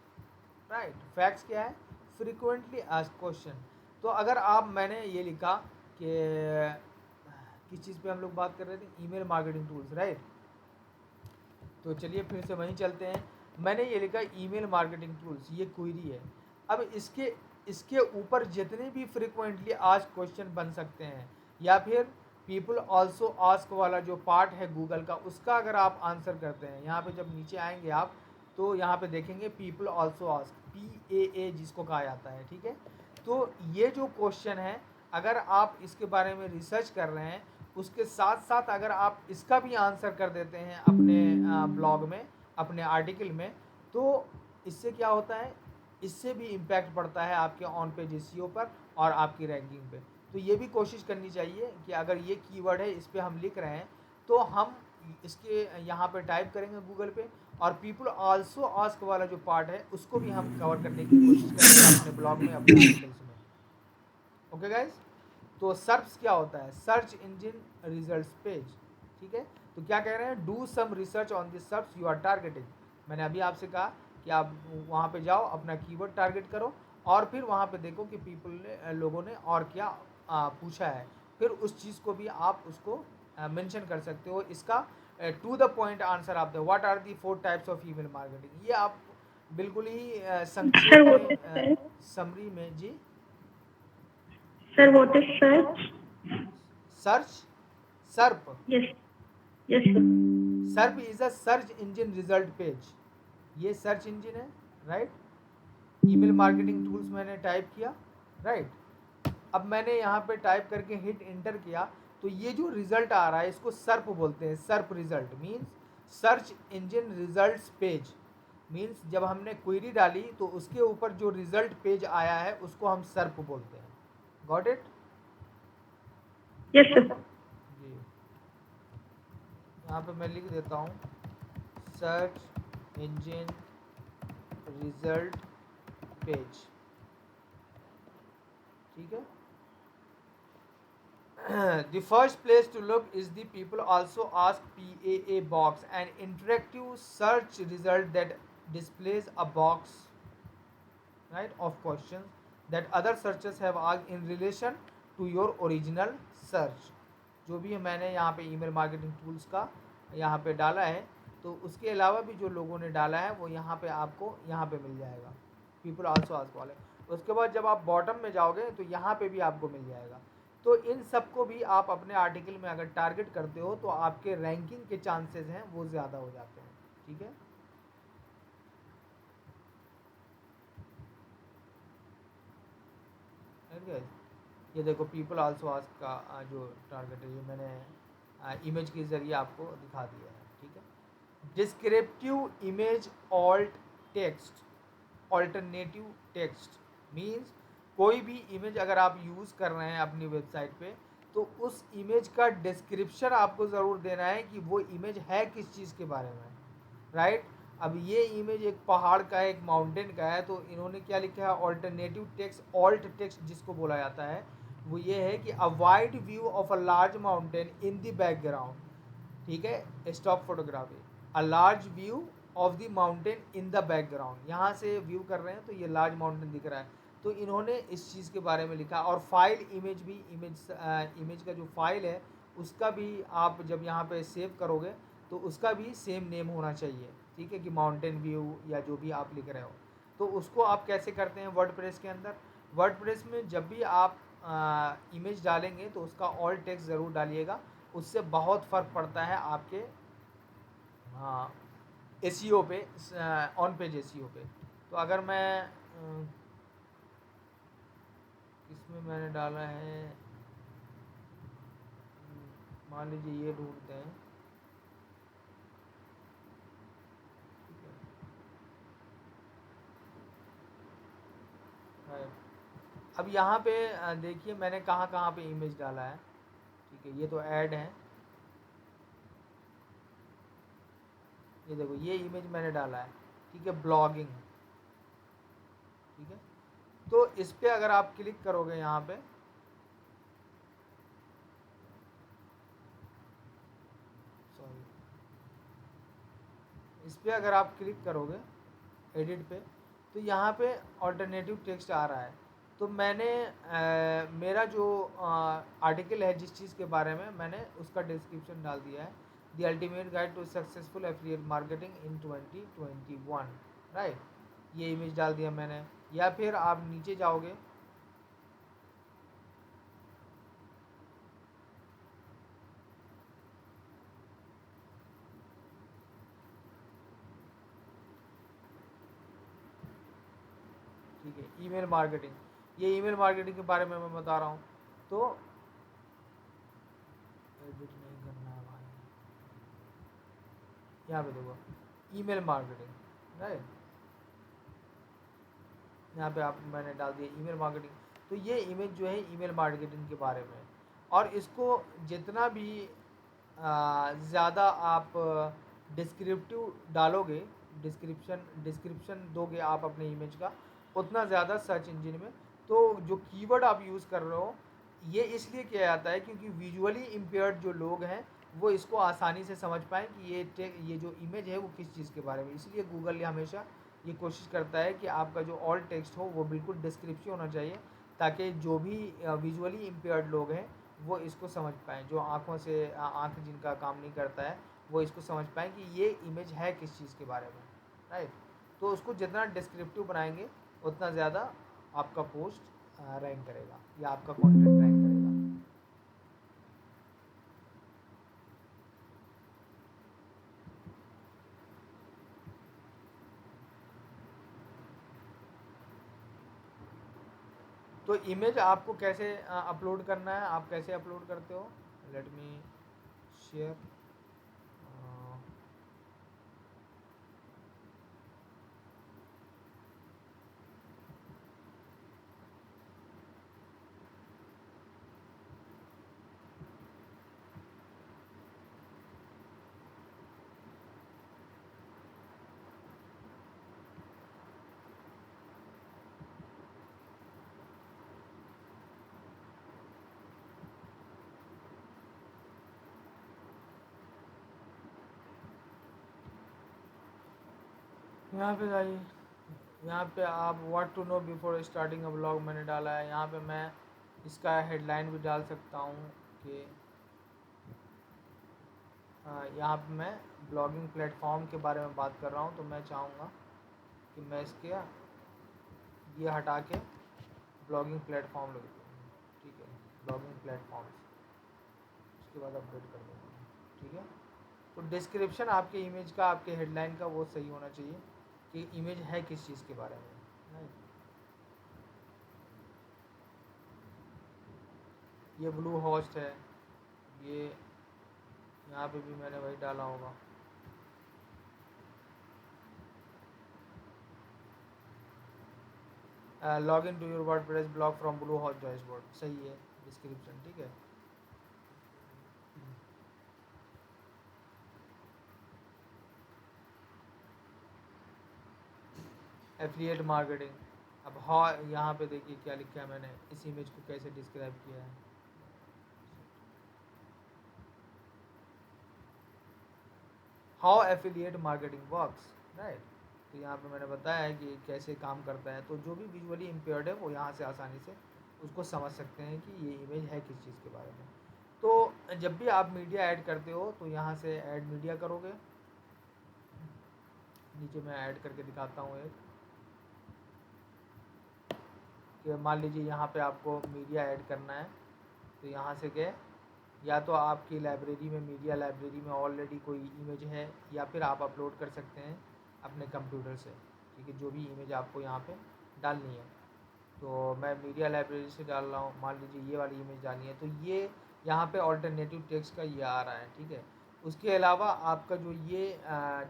[SPEAKER 6] right. Facts क्या है, फ्रिक्वेंटली आस्क्ड क्वेश्चन। तो अगर मैंने ये लिखा कि किस चीज़ पे हम लोग बात कर रहे थे, ईमेल मार्केटिंग टूल्स, राइट। तो चलिए फिर से वहीं चलते हैं। मैंने ये लिखा ईमेल मार्केटिंग टूल्स, ये क्वेरी है। अब इसके ऊपर जितने भी फ्रिक्वेंटली आस्क्ड क्वेश्चन बन सकते हैं या फिर पीपल आल्सो आस्क वाला जो पार्ट है गूगल का, उसका अगर आप आंसर करते हैं, यहाँ पे जब नीचे आएंगे आप तो यहाँ पे देखेंगे पीपल आल्सो आस्क, PAA जिसको कहा जाता है। ठीक है, तो ये जो क्वेश्चन है अगर आप इसके बारे में रिसर्च कर रहे हैं, उसके साथ साथ अगर आप इसका भी आंसर कर देते हैं अपने ब्लॉग में, अपने आर्टिकल में, तो इससे क्या होता है, इससे भी इम्पैक्ट पड़ता है आपके ऑन पेज SEO पर और आपकी रैंकिंग पे। तो ये भी कोशिश करनी चाहिए कि अगर ये कीवर्ड है इस पर हम लिख रहे हैं तो हम इसके यहाँ पे टाइप करेंगे गूगल पे, और पीपल आल्सो आस्क वाला जो पार्ट है उसको भी हम कवर करने की कोशिश करेंगे अपने ब्लॉग में, अपने आर्टिकल्स में। ओके गाइज, तो सर्च क्या होता है? सर्च इंजन रिजल्ट्स पेज, ठीक है। तो क्या कह रहे हैं? Do some research on this search you are targeting. मैंने अभी आपसे कहा कि आप वहाँ पे जाओ, अपना कीवर्ड टारगेट करो, और फिर वहाँ पे देखो कि लोगों ने और क्या पूछा है, फिर उस चीज़ को भी आप उसको मेंशन कर सकते हो। इसका टू द पॉइंट आंसर आप दो, what are the 4 types of email marketing, ये आप बिल्कुल ही संक्षेप
[SPEAKER 5] Sir, what is
[SPEAKER 6] में,
[SPEAKER 5] search?
[SPEAKER 6] समरी में। जी,
[SPEAKER 5] Sir, what is search?
[SPEAKER 6] Search, सर्प,
[SPEAKER 5] Yes. Yes, sir.
[SPEAKER 6] सर्प is a search engine result page. ये सर्च इंजन है, राइट। ईमेल मार्केटिंग टूल्स मैंने टाइप किया, राइट। अब मैंने यहाँ पे टाइप करके हिट एंटर किया, तो ये जो रिजल्ट आ रहा है इसको सर्प बोलते हैं। सर्प result means search engine results page, means जब हमने क्वेरी डाली तो उसके ऊपर जो रिजल्ट पेज आया है उसको हम सर्प बोलते हैं। Got it?
[SPEAKER 5] Yes, sir.
[SPEAKER 6] जी, यहाँ पे मैं लिख देता हूँ सर्च इंजन रिजल्ट पेज, ठीक है। The first place to look is the people also ask PAA box, an interactive search result that displays a box, right, of questions that other searchers have asked in relation to your original search। जो भी मैंने यहाँ पे email marketing tools का यहाँ पे डाला है, तो उसके अलावा भी जो लोगों ने डाला है वो यहाँ पे आपको यहाँ पे मिल जाएगा, पीपल आल्सो आस्क वाले। उसके बाद जब आप बॉटम में जाओगे तो यहाँ पे भी आपको मिल जाएगा। तो इन सबको भी आप अपने आर्टिकल में अगर टारगेट करते हो तो आपके रैंकिंग के चांसेस हैं वो ज़्यादा हो जाते हैं, ठीक है। ये देखो पीपल आल्सो आस्क का जो टारगेट है ये मैंने इमेज के ज़रिए आपको दिखा दिया है, ठीक है। Descriptive image alt text, alternative text means कोई भी इमेज अगर आप यूज़ कर रहे हैं अपनी वेबसाइट पे, तो उस इमेज का डिस्क्रिप्शन आपको ज़रूर देना है कि वो इमेज है किस चीज़ के बारे में, राइट। अब ये इमेज एक पहाड़ का है, एक माउंटेन का है, तो इन्होंने क्या लिखा है? ऑल्टरनेटिव टेक्स्ट, ऑल्ट टेक्स्ट जिसको बोला जाता है वो ये है कि a wide view of a large mountain in the background, ठीक है। Stock photography, a large view of the mountain in the background, यहाँ से व्यू कर रहे हैं तो ये लार्ज माउंटेन दिख रहा है, तो इन्होंने इस चीज़ के बारे में लिखा। और फाइल इमेज भी, इमेज का जो फाइल है उसका भी आप जब यहाँ पे सेव करोगे तो उसका भी सेम नेम होना चाहिए, ठीक है, कि माउंटेन व्यू या जो भी आप लिख रहे हो। तो उसको आप कैसे करते हैं वर्डप्रेस के अंदर? वर्डप्रेस में जब भी आप इमेज डालेंगे तो उसका ऑल टेक्स्ट ज़रूर डालिएगा, उससे बहुत फ़र्क पड़ता है आपके एसईओ पे, ऑन पेज एसईओ पे। तो अगर मैं इसमें मैंने डाला है, मान लीजिए ये ढूंढते हैं, अब यहाँ पे देखिए मैंने कहाँ कहाँ पे इमेज डाला है, ठीक है। ये तो ऐड है, ये देखो ये इमेज मैंने डाला है, ठीक है, ब्लॉगिंग, ठीक है। तो इस पे अगर आप क्लिक करोगे यहाँ पे, सॉरी, इस पे अगर आप क्लिक करोगे एडिट पे, तो यहाँ पे ऑल्टरनेटिव टेक्स्ट आ रहा है। तो मैंने मेरा जो आर्टिकल है जिस चीज़ के बारे में, मैंने उसका डिस्क्रिप्शन डाल दिया है, the ultimate guide to successful affiliate marketing in 2021, right. ये इमेज डाल दिया मैंने। या फिर आप नीचे जाओगे, ठीक है, ईमेल मार्केटिंग, ये ईमेल मार्केटिंग के बारे में मैं बता रहा हूँ। तो एडिट नहीं करना है भाई, यहाँ पे देखो ईमेल मार्केटिंग, राइट, यहाँ पे आप मैंने डाल दिया ईमेल मार्केटिंग। तो ये इमेज जो है ईमेल मार्केटिंग के बारे में, और इसको जितना भी ज़्यादा आप डिस्क्रिप्टिव डालोगे, डिस्क्रिप्शन दोगे आप अपने इमेज का, उतना ज़्यादा सर्च इंजन में तो जो कीवर्ड आप यूज़ कर रहे हो ये इसलिए किया जाता है क्योंकि विजुअली इम्पेयर्ड जो लोग हैं वो इसको आसानी से समझ पाएँ कि ये जो इमेज है वो किस चीज़ के बारे में। इसलिए गूगल ये हमेशा ये कोशिश करता है कि आपका जो ऑल टेक्स्ट हो वो बिल्कुल डिस्क्रिप्टिव होना चाहिए, ताकि जो भी विजुअली इम्पेयर्ड लोग हैं वो इसको समझ पाएँ। जो आँखों से आँख जिनका काम नहीं करता है वो इसको समझ पाएँ कि ये इमेज है किस चीज़ के बारे में, राइट। तो उसको जितना डिस्क्रिप्टिव बनाएंगे उतना ज़्यादा आपका पोस्ट रैंक करेगा या आपका कंटेंट रैंक करेगा। तो इमेज आपको कैसे अपलोड करना है, आप कैसे अपलोड करते हो, लेट मी शेयर। यहाँ पे जाइए, यहाँ पे आप what to know before starting a blog मैंने डाला है। यहाँ पे मैं इसका हेडलाइन भी डाल सकता हूँ कि यहाँ पे मैं ब्लॉगिंग प्लेटफॉर्म के बारे में बात कर रहा हूँ, तो मैं चाहूँगा कि मैं इसके ये हटा के ब्लॉगिंग प्लेटफॉर्म लिख दूँ, ठीक है, ब्लॉगिंग प्लेटफॉर्म्स, उसके बाद अपडेट कर दूँगा, ठीक है। तो डिस्क्रिप्शन आपके इमेज का, आपके हेडलाइन का वो सही होना चाहिए कि इमेज है किस चीज़ के बारे में, नहीं। ये ब्लू होस्ट है, ये यहाँ पे भी मैंने वही डाला होगा। Log in to your WordPress blog from Bluehost dashboard, सही है डिस्क्रिप्शन, ठीक है। एफिलिएट मार्केटिंग, अब हाँ यहाँ पे देखिए क्या लिखा है मैंने, इस इमेज को कैसे डिस्क्राइब किया है। How affiliate marketing works, right. तो यहाँ पे मैंने बताया है कि कैसे काम करता है। तो जो भी विजुअली इम्पेयर्ड है वो यहाँ से आसानी से उसको समझ सकते हैं कि ये इमेज है किस चीज़ के बारे में। तो जब भी आप मीडिया ऐड करते हो तो यहाँ से ऐड मीडिया करोगे, नीचे मैं ऐड करके दिखाता हूँ एक, कि मान लीजिए यहाँ पे आपको मीडिया ऐड करना है, तो यहाँ से गए, या तो आपकी लाइब्रेरी में, मीडिया लाइब्रेरी में ऑलरेडी कोई इमेज है, या फिर आप अपलोड कर सकते हैं अपने कंप्यूटर से, ठीक है, जो भी इमेज आपको यहाँ पे डालनी है। तो मैं मीडिया लाइब्रेरी से डाल रहा हूँ, मान लीजिए ये वाली इमेज डालनी है, तो ये यहाँ पे ऑल्टरनेटिव टेक्स्ट का ये आ रहा है, ठीक है। उसके अलावा आपका जो ये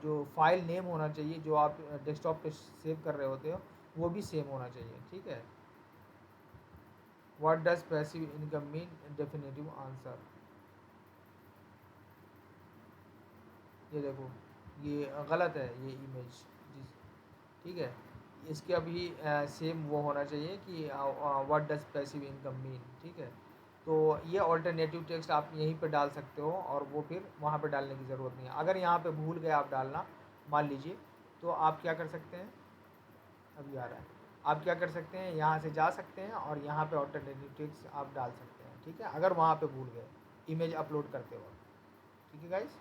[SPEAKER 6] जो फाइल नेम होना चाहिए, जो आप डेस्कटॉप पे सेव कर रहे होते हो, वो भी सेम होना चाहिए, ठीक है। What does passive income mean, definitive answer, ये देखो ये गलत है ये इमेज, जी, ठीक है। इसके अभी सेम वो होना चाहिए कि what does passive income mean, ठीक है। तो ये ऑल्टरनेटिव टेक्स्ट आप यहीं पे डाल सकते हो, और वो फिर वहाँ पे डालने की ज़रूरत नहीं है। अगर यहाँ पे भूल गए आप डालना, मान लीजिए, तो आप क्या कर सकते हैं, अभी आ रहा है, आप क्या कर सकते हैं, यहाँ से जा सकते हैं और यहाँ पे ऑल्टरनेटिव टेक्स्ट आप डाल सकते हैं, ठीक है, अगर वहाँ पे भूल गए इमेज अपलोड करते वक्त, ठीक है गाइस।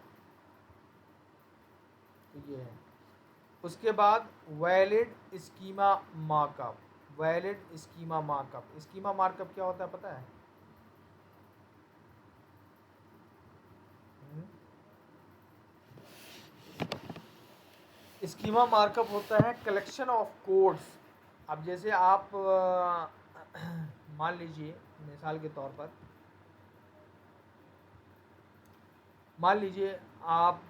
[SPEAKER 6] तो ये है। उसके बाद valid schema markup, valid schema markup, schema markup क्या होता है पता है? स्कीमा मार्कअप होता है कलेक्शन ऑफ कोड्स। अब जैसे आप मान लीजिए, मिसाल के तौर पर मान लीजिए आप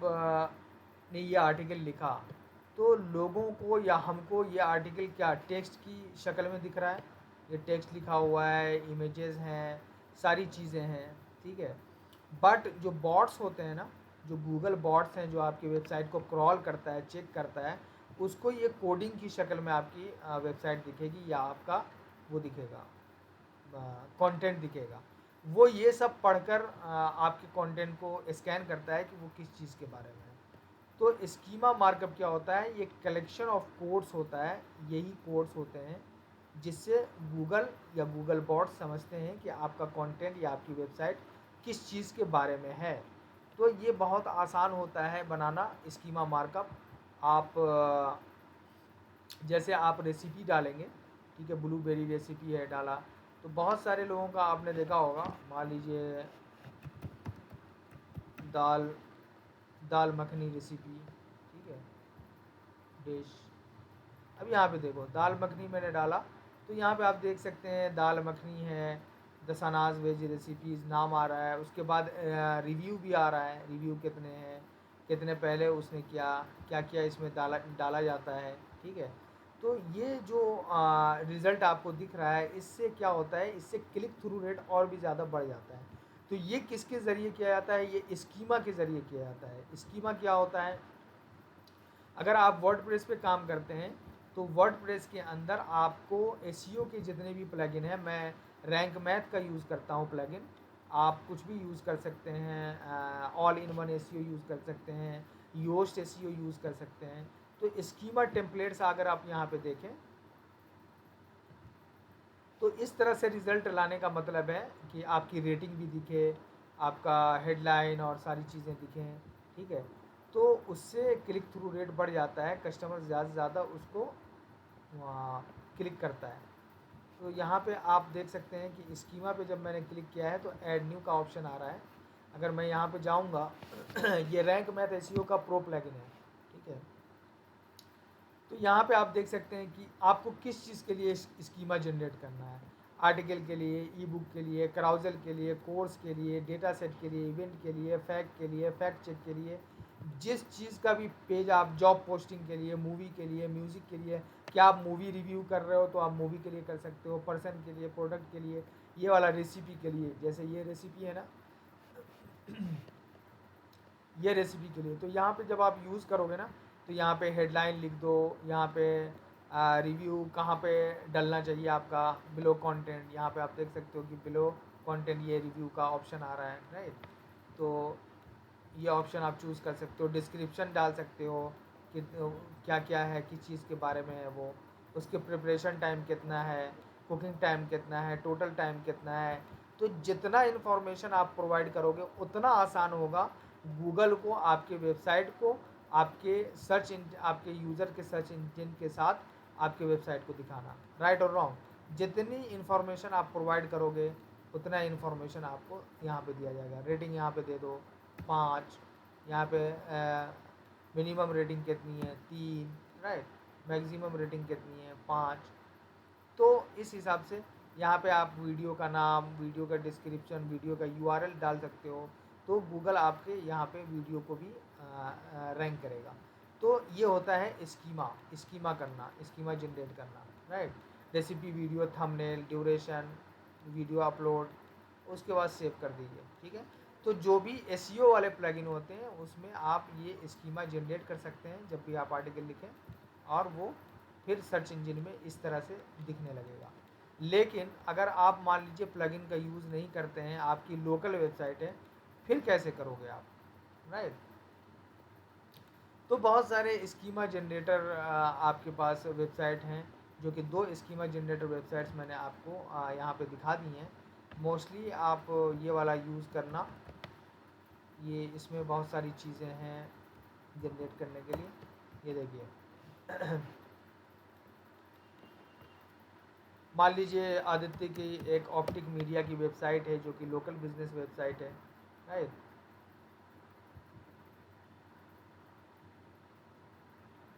[SPEAKER 6] ने ये आर्टिकल लिखा, तो लोगों को या हमको ये आर्टिकल क्या टेक्स्ट की शक्ल में दिख रहा है, ये टेक्स्ट लिखा हुआ है, इमेजेस हैं, सारी चीज़ें हैं, ठीक है। बट जो बॉट्स होते हैं ना, जो गूगल बॉट्स हैं जो आपकी वेबसाइट को क्रॉल करता है, चेक करता है, उसको ये कोडिंग की शक्ल में आपकी वेबसाइट दिखेगी या आपका वो दिखेगा, कंटेंट दिखेगा। वो ये सब पढ़कर आपके कंटेंट को स्कैन करता है कि वो किस चीज़ के बारे में है। तो स्कीमा मार्कअप क्या होता है? ये कलेक्शन ऑफ कोड्स होता है, यही कोड्स होते हैं जिससे गूगल या गूगल बॉट्स समझते हैं कि आपका कंटेंट या आपकी वेबसाइट किस चीज़ के बारे में है। तो ये बहुत आसान होता है बनाना स्कीमा मार्कअप। आप जैसे आप रेसिपी डालेंगे, ठीक है, ब्लूबेरी रेसिपी है डाला, तो बहुत सारे लोगों का आपने देखा होगा, मान लीजिए दाल मखनी रेसिपी, ठीक है, डिश। अब यहाँ पे देखो दाल मखनी मैंने डाला, तो यहाँ पे आप देख सकते हैं दाल मखनी है, दसानाज वेज रेसिपीज़ नाम आ रहा है। उसके बाद रिव्यू भी आ रहा है, रिव्यू कितने हैं, कितने पहले उसने क्या क्या क्या इसमें डाला डाला जाता है, ठीक है। तो ये जो रिज़ल्ट आपको दिख रहा है, इससे क्या होता है, इससे क्लिक थ्रू रेट और भी ज़्यादा बढ़ जाता है। तो ये किसके ज़रिए किया जाता है? ये स्कीमा के ज़रिए किया जाता है। स्कीमा क्या होता है? अगर आप वर्डप्रेस पे काम करते हैं तो वर्डप्रेस के अंदर आपको एसईओ के जितने भी प्लगइन हैं, मैं रैंक मैथ का यूज़ करता हूँ प्लगइन, आप कुछ भी यूज़ कर सकते हैं, all in one SEO use कर सकते हैं, योस्ट एसईओ यूज़ कर सकते हैं। तो स्कीमा टेम्पलेट्स अगर आप यहाँ पे देखें तो इस तरह से रिज़ल्ट लाने का मतलब है कि आपकी रेटिंग भी दिखे, आपका हेडलाइन और सारी चीज़ें दिखें, ठीक है। तो उससे क्लिक थ्रू रेट बढ़ जाता है, कस्टमर ज़्यादा से ज़्यादा उसको क्लिक करता है। तो यहाँ पे आप देख सकते हैं कि स्कीमा पे जब मैंने क्लिक किया है तो ऐड न्यू का ऑप्शन आ रहा है। अगर मैं यहाँ पे जाऊँगा ये रैंक मैथ एसईओ का प्रो प्लगइन है, ठीक है। तो यहाँ पे आप देख सकते हैं कि आपको किस चीज़ के लिए स्कीमा जनरेट करना है। आर्टिकल के लिए, ई बुक के लिए, कराउजल के लिए, कोर्स के लिए, डेटा सेट के लिए, इवेंट के लिए, फैक्ट चेक के लिए, जिस चीज़ का भी पेज आप जॉब पोस्टिंग के लिए, मूवी के लिए, म्यूज़िक के लिए, क्या आप मूवी रिव्यू कर रहे हो तो आप मूवी के लिए कर सकते हो, पर्सन के लिए, प्रोडक्ट के लिए, ये वाला रेसिपी के लिए, जैसे ये रेसिपी है ना ये रेसिपी के लिए। तो यहाँ पे जब आप यूज़ करोगे ना तो यहाँ पे हेडलाइन लिख दो, यहाँ पे रिव्यू कहाँ पे डलना चाहिए आपका, बिलो कंटेंट, यहाँ पे आप देख सकते हो कि बिलो कंटेंट ये रिव्यू का ऑप्शन आ रहा है, राइट। तो ये ऑप्शन आप चूज़ कर सकते हो, डिस्क्रिप्शन डाल सकते हो कि क्या क्या है, किस चीज़ के बारे में है वो, उसके प्रिपरेशन टाइम कितना है, कुकिंग टाइम कितना है, टोटल टाइम कितना है। तो जितना इन्फॉर्मेशन आप प्रोवाइड करोगे उतना आसान होगा गूगल को आपके वेबसाइट को आपके यूज़र के सर्च इंजन के साथ आपके वेबसाइट को दिखाना, राइट और रॉन्ग। जितनी इन्फॉर्मेशन आप प्रोवाइड करोगे उतना इन्फॉर्मेशन आपको यहाँ पे दिया जाएगा। रेटिंग यहाँ पे दे दो 5, यहाँ पे मिनिमम रेटिंग कितनी है 3, राइट, मैक्सिमम रेटिंग कितनी है 5। तो इस हिसाब से यहाँ पे आप वीडियो का नाम, वीडियो का डिस्क्रिप्शन, वीडियो का यूआरएल डाल सकते हो, तो गूगल आपके यहाँ पे वीडियो को भी रैंक करेगा। तो ये होता है स्कीमा करना, स्कीमा जनरेट करना, right. Recipe, video, thumbnail, duration, video upload, उसके बाद सेव कर दीजिए, ठीक है। तो जो भी एसईओ वाले प्लगइन होते हैं उसमें आप ये स्कीमा जनरेट कर सकते हैं जब भी आप आर्टिकल लिखें, और वो फिर सर्च इंजन में इस तरह से दिखने लगेगा। लेकिन अगर आप मान लीजिए प्लगइन का यूज़ नहीं करते हैं, आपकी लोकल वेबसाइट है, फिर कैसे करोगे आप, राइट। तो बहुत सारे स्कीमा जनरेटर आपके पास वेबसाइट हैं, जो कि 2 स्कीमा जनरेटर वेबसाइट्स मैंने आपको यहाँ पे दिखा दी हैं। मोस्टली आप ये वाला यूज़ करना, ये इसमें बहुत सारी चीज़ें हैं जनरेट करने के लिए। ये देखिए मान लीजिए आदित्य की एक ऑप्टिक मीडिया की वेबसाइट है जो कि लोकल बिजनेस वेबसाइट है, राइट।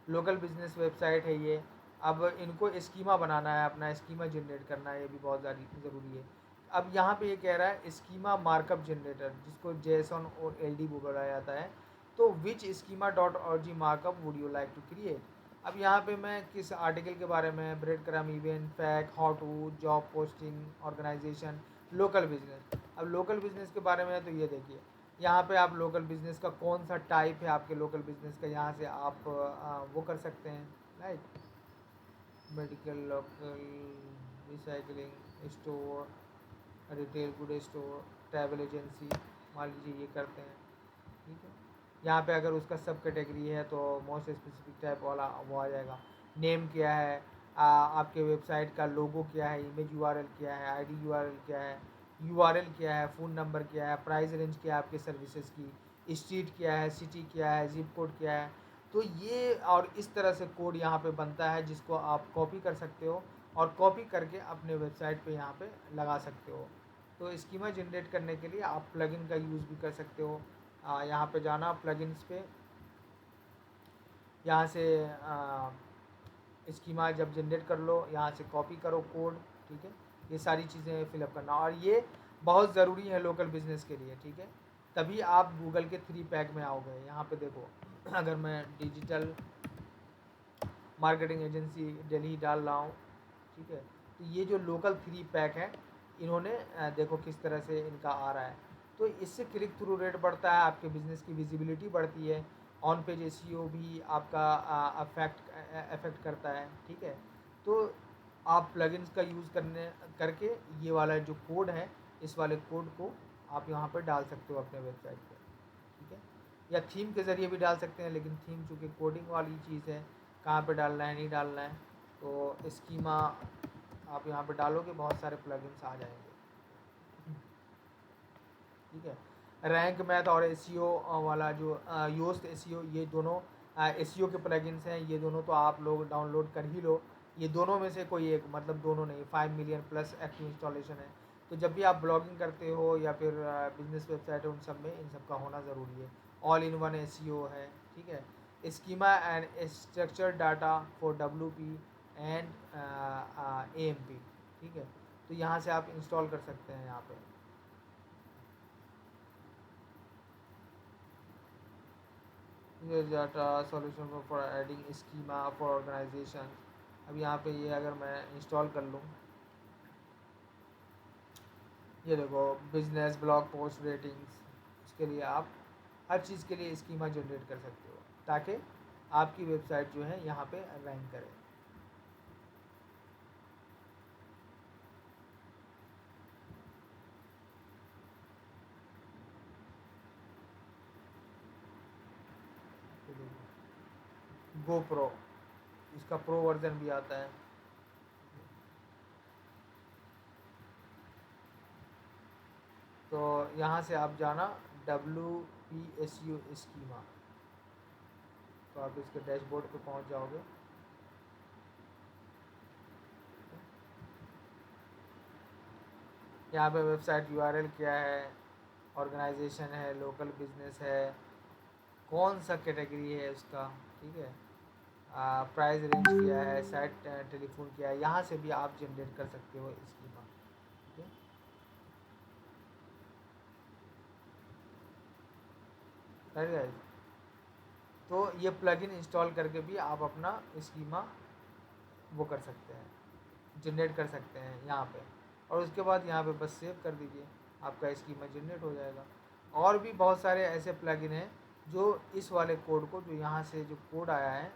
[SPEAKER 6] लोकल बिजनेस वेबसाइट है ये। अब इनको स्कीमा बनाना है, अपना स्कीमा जनरेट करना है, ये भी बहुत ज़रूरी है। अब यहाँ पे ये कह रहा है स्कीमा मार्कअप जनरेटर, जिसको जेसन और एलडी बोला जाता है। तो which schema dot org markup would you like to create. अब यहाँ पे मैं किस आर्टिकल के बारे में, breadcrumb, event, fact, how to, job posting, organisation, local business, अब लोकल बिजनेस के बारे में है तो ये देखिए, यहाँ पे आप लोकल बिजनेस का कौन सा टाइप है आपके लोकल बिजनेस का, यहाँ से आप वो कर सकते हैं, right. Medical, local, recycling store, retail good store, travel agency, मान लीजिए ये करते हैं, ठीक है। यहाँ पे अगर उसका सब कैटेगरी है तो मोस्ट स्पेसिफिक टाइप वाला वो आ जाएगा। नेम क्या है, आपके वेबसाइट का लोगो क्या है, इमेज यूआरएल क्या है, आईडी यूआरएल क्या है, यूआरएल क्या है, फ़ोन नंबर क्या है, प्राइस रेंज क्या है आपके सर्विसेज की, स्ट्रीट क्या है, सिटी क्या है, जिप कोड क्या है। तो ये और इस तरह से कोड यहाँ पे बनता है जिसको आप कॉपी कर सकते हो और कॉपी करके अपने वेबसाइट पे यहाँ पे लगा सकते हो। तो स्कीमा जनरेट करने के लिए आप प्लगइन का यूज़ भी कर सकते हो। यहाँ पे जाना प्लगइन्स पे, यहाँ से स्कीमा जब जनरेट कर लो, यहाँ से कॉपी करो कोड, ठीक है। ये सारी चीज़ें फिलअप करना, और ये बहुत ज़रूरी है लोकल बिजनेस के लिए, ठीक है। तभी आप गूगल के 3 पैक में आओगे। यहाँ पे देखो, अगर मैं डिजिटल मार्केटिंग एजेंसी दिल्ली डाल रहा हूँ, ठीक है, तो ये जो लोकल 3 पैक है इन्होंने देखो किस तरह से इनका आ रहा है। तो इससे क्लिक थ्रू रेट बढ़ता है, आपके बिज़नेस की विजिबिलिटी बढ़ती है, ऑन पेज एसईओ भी आपका अफेक्ट करता है, ठीक है। तो आप प्लगइन्स का यूज़ करके ये वाला जो कोड है, इस वाले कोड को आप यहाँ पर डाल सकते हो अपने वेबसाइट पर, ठीक है। या थीम के ज़रिए भी डाल सकते हैं, लेकिन थीम चूँकि कोडिंग वाली चीज़ है, कहाँ पे डालना है नहीं डालना है, तो स्कीमा आप यहाँ पे डालोगे बहुत सारे प्लगइन्स आ जाएंगे, ठीक है। रैंक मैथ और एसईओ वाला जो योस्ट एसईओ, ये दोनों एसईओ के प्लगइन्स हैं, ये दोनों तो आप लोग डाउनलोड कर ही लो। ये दोनों में से कोई एक, मतलब दोनों नहीं, 5 मिलियन प्लस एक्टिव इंस्टॉलेशन है। तो जब भी आप ब्लॉगिंग करते हो या फिर बिजनेस वेबसाइट है, उन सब में इन सब का होना ज़रूरी है। ऑल इन वन एसईओ है, ठीक है। Schema and structure data for WP and AMP, ठीक है। तो यहाँ से आप इंस्टॉल कर सकते हैं यहाँ पे। Data solution for adding schema for organisation. अब यहाँ पे ये अगर मैं इंस्टॉल कर लूँ, ये देखो बिजनेस ब्लॉग पोस्ट रेटिंग्स, इसके लिए आप हर चीज़ के लिए स्कीमा जनरेट कर सकते हो ताकि आपकी वेबसाइट जो है यहाँ पे रैंक करे। गो प्रो, इसका प्रो वर्जन भी आता है। तो यहाँ से आप जाना WP SEO स्कीमा, तो आप इसके डैशबोर्ड पे पहुँच जाओगे। यहाँ पे वेबसाइट URL क्या है, ऑर्गेनाइजेशन है, लोकल बिजनेस है, कौन सा कैटेगरी है उसका, ठीक है, प्राइस रेंज क्या है, साइट टेलीफोन क्या है, यहाँ से भी आप जनरेट कर सकते हो स्कीमा, ठीक है। राइट गाइस, तो ये प्लगइन इंस्टॉल करके भी आप अपना स्कीमा वो कर सकते हैं, जनरेट कर सकते हैं यहाँ पे, और उसके बाद यहाँ पे बस सेव कर दीजिए, आपका स्कीमा जनरेट हो जाएगा। और भी बहुत सारे ऐसे प्लगइन हैं जो इस वाले कोड को, जो यहाँ से जो कोड आया है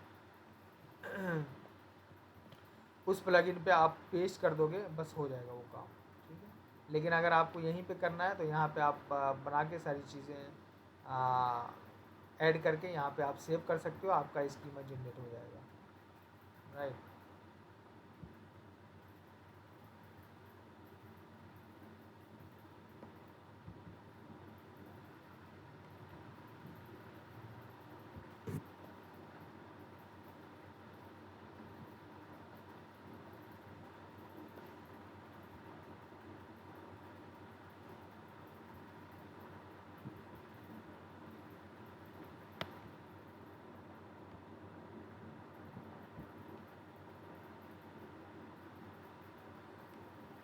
[SPEAKER 6] उस प्लगइन पे आप पेस्ट कर दोगे, बस हो जाएगा वो काम, ठीक है। लेकिन अगर आपको यहीं पे करना है तो यहाँ पे आप बना के सारी चीज़ें ऐड करके यहाँ पे आप सेव कर सकते हो, आपका स्कीमा जनरेट हो जाएगा, राइट।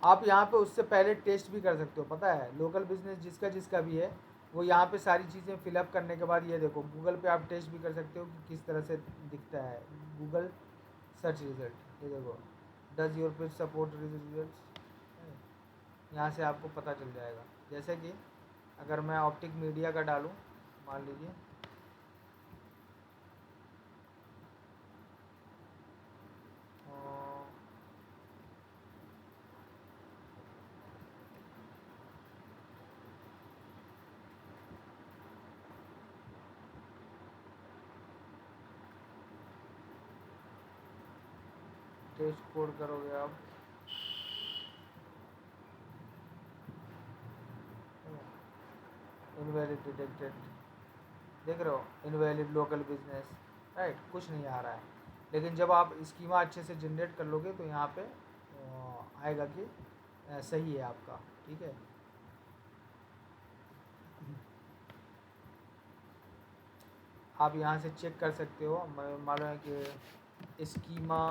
[SPEAKER 6] आप यहाँ पे उससे पहले टेस्ट भी कर सकते हो, पता है, लोकल बिजनेस जिसका जिसका भी है वो यहाँ पे सारी चीज़ें फिलअप करने के बाद ये देखो गूगल पे आप टेस्ट भी कर सकते हो कि किस तरह से दिखता है गूगल सर्च रिजल्ट। ये देखो, does your page support result, यहाँ से आपको पता चल जाएगा। जैसे कि अगर मैं ऑप्टिक मीडिया का डालूँ, मान लीजिए, टेस्ट कोड करोगे आप, इनवैलिड डिटेक्टेड, देख रहे हो, इनवैलिड लोकल बिजनेस, राइट, कुछ नहीं आ रहा है। लेकिन जब आप स्कीमा अच्छे से जनरेट कर लोगे तो यहाँ पे आएगा कि सही है आपका, ठीक है। आप यहाँ से चेक कर सकते हो, मालूम है कि schema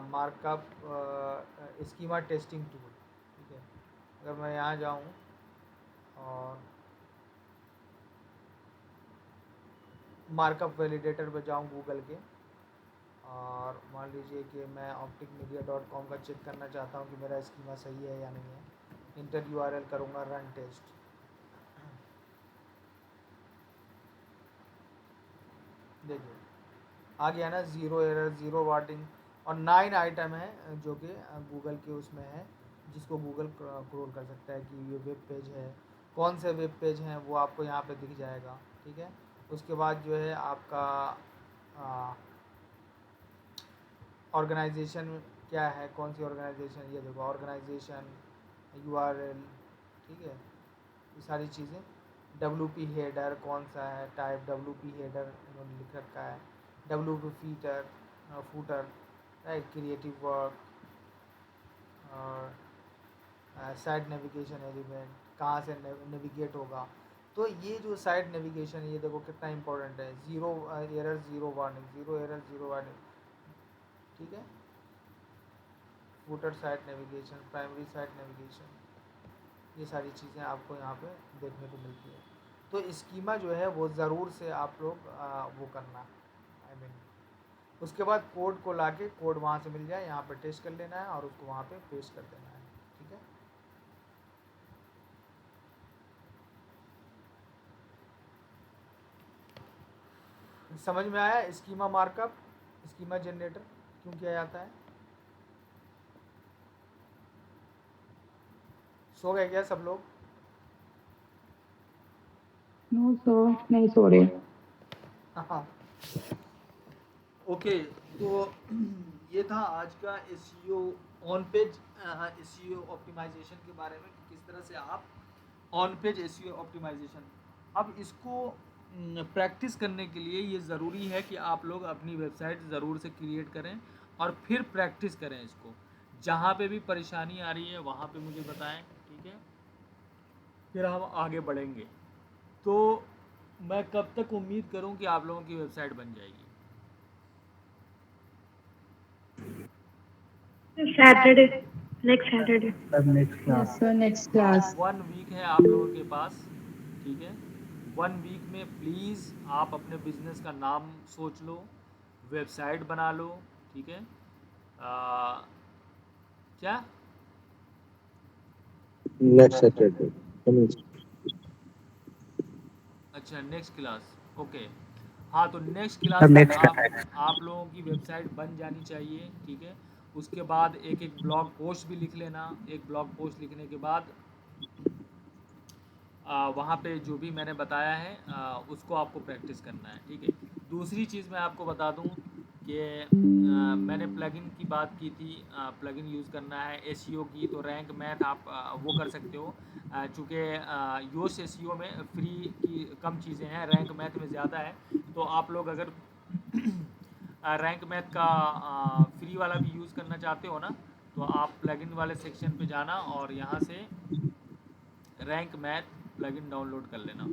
[SPEAKER 6] markup, schema testing tool, ठीक है। अगर मैं यहाँ जाऊँ और मार्कअप वैलिडेटर पे जाऊँ गूगल के, और मान लीजिए कि मैं opticmedia.com का चेक करना चाहता हूँ कि मेरा स्कीमा सही है या नहीं है, इंटर URL करूँगा, रन टेस्ट, देखिए आ गया ना, 0 एरर, 0 वार्निंग, और 9 आइटम है जो कि गूगल के उसमें है, जिसको गूगल क्रोल कर सकता है कि ये वेब पेज है, कौन से वेब पेज हैं वो आपको यहाँ पे दिख जाएगा, ठीक है। उसके बाद जो है आपका ऑर्गेनाइजेशन क्या है, कौन सी ऑर्गेनाइजेशन, ये देखो ऑर्गेनाइजेशन, URL, ठीक है, ये सारी चीज़ें। WP हेडर कौन सा है, टाइप WP हेडर इन्होंने लिख रखा है, WP footer, right, creative work, और साइट नेविगेशन एलिमेंट, कहाँ से नेविगेट होगा। तो ये जो साइट नेविगेशन, ये देखो कितना इंपॉर्टेंट है, 0 एरर 0 वार्निंग, 0 एरर 0 वार्निंग, ठीक है। Footer site navigation, primary site navigation, ये सारी चीज़ें आपको यहाँ पे देखने को मिलती है। तो स्कीमा जो है वो ज़रूर से आप लोग वो करना, I mean, उसके बाद कोड को लाके, कोड वहाँ से मिल जाए, यहाँ पर टेस्ट कर लेना है और उसको वहाँ पे पेस्ट कर देना है, ठीक है। समझ में आया स्कीमा मार्कअप, स्कीमा जनरेटर क्यों किया जाता है? सो गए क्या सब लोग?
[SPEAKER 7] नो सर, नहीं सो रहे।
[SPEAKER 6] हाँ, ओके। तो ये था आज का SEO on page SEO optimisation के बारे में, कि किस तरह से आप ऑन पेज SEO ऑप्टिमाइजेशन। अब इसको प्रैक्टिस करने के लिए ये ज़रूरी है कि आप लोग अपनी वेबसाइट ज़रूर से क्रिएट करें और फिर प्रैक्टिस करें इसको। जहाँ पे भी परेशानी आ रही है वहाँ पे मुझे बताएं, ठीक है, फिर हम आगे बढ़ेंगे। तो मैं कब तक उम्मीद करूं कि आप लोगों की वेबसाइट बन जाएगी?
[SPEAKER 5] Saturday, next Saturday.
[SPEAKER 7] Yes sir, next class.
[SPEAKER 1] 1 week है आप लोगों के पास, ठीक है। 1 वीक में प्लीज़ आप अपने बिजनेस का नाम सोच लो, वेबसाइट बना लो, ठीक है। क्या
[SPEAKER 2] Next Saturday.
[SPEAKER 1] अच्छा, नेक्स्ट क्लास, ओके। हाँ, तो नेक्स्ट क्लास तक आप लोगों की वेबसाइट बन जानी चाहिए, ठीक है। उसके बाद एक एक ब्लॉग पोस्ट भी लिख लेना। एक ब्लॉग पोस्ट लिखने के बाद वहाँ पे जो भी मैंने बताया है उसको आपको प्रैक्टिस करना है, ठीक है। दूसरी चीज़ मैं आपको बता दूँ कि मैंने प्लगइन की बात की थी, प्लगइन यूज़ करना है SEO की, तो रैंक मैथ आप वो कर सकते हो। चूँकि योस SEO में फ्री की कम चीज़ें हैं, रैंक मैथ में ज़्यादा है। तो आप लोग अगर रैंक मैथ का फ्री वाला भी यूज़ करना चाहते हो ना, तो आप प्लगइन वाले सेक्शन पे जाना और यहाँ से रैंक मैथ प्लगइन डाउनलोड कर लेना।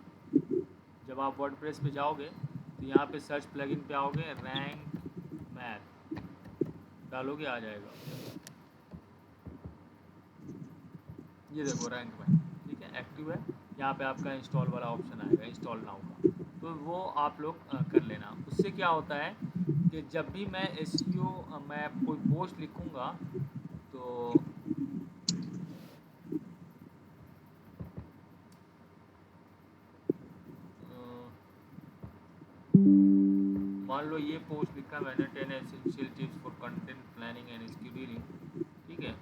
[SPEAKER 1] जब आप वर्डप्रेस पे जाओगे तो यहाँ पे सर्च प्लगइन पे आओगे, रैंक मैथ डालोगे, आ जाएगा। ये देखो रैंक मैथ, ठीक है, एक्टिव है। यहाँ पे आपका इंस्टॉल वाला ऑप्शन आएगा, इंस्टॉल नाउ का, तो वो आप लोग कर लेना। उससे क्या होता है कि जब भी मैं SEO मैं कोई पोस्ट लिखूँगा तो मान लो ये पोस्ट लिखा मैंने 10 essential tips for content planning and scheduling, ठीक है।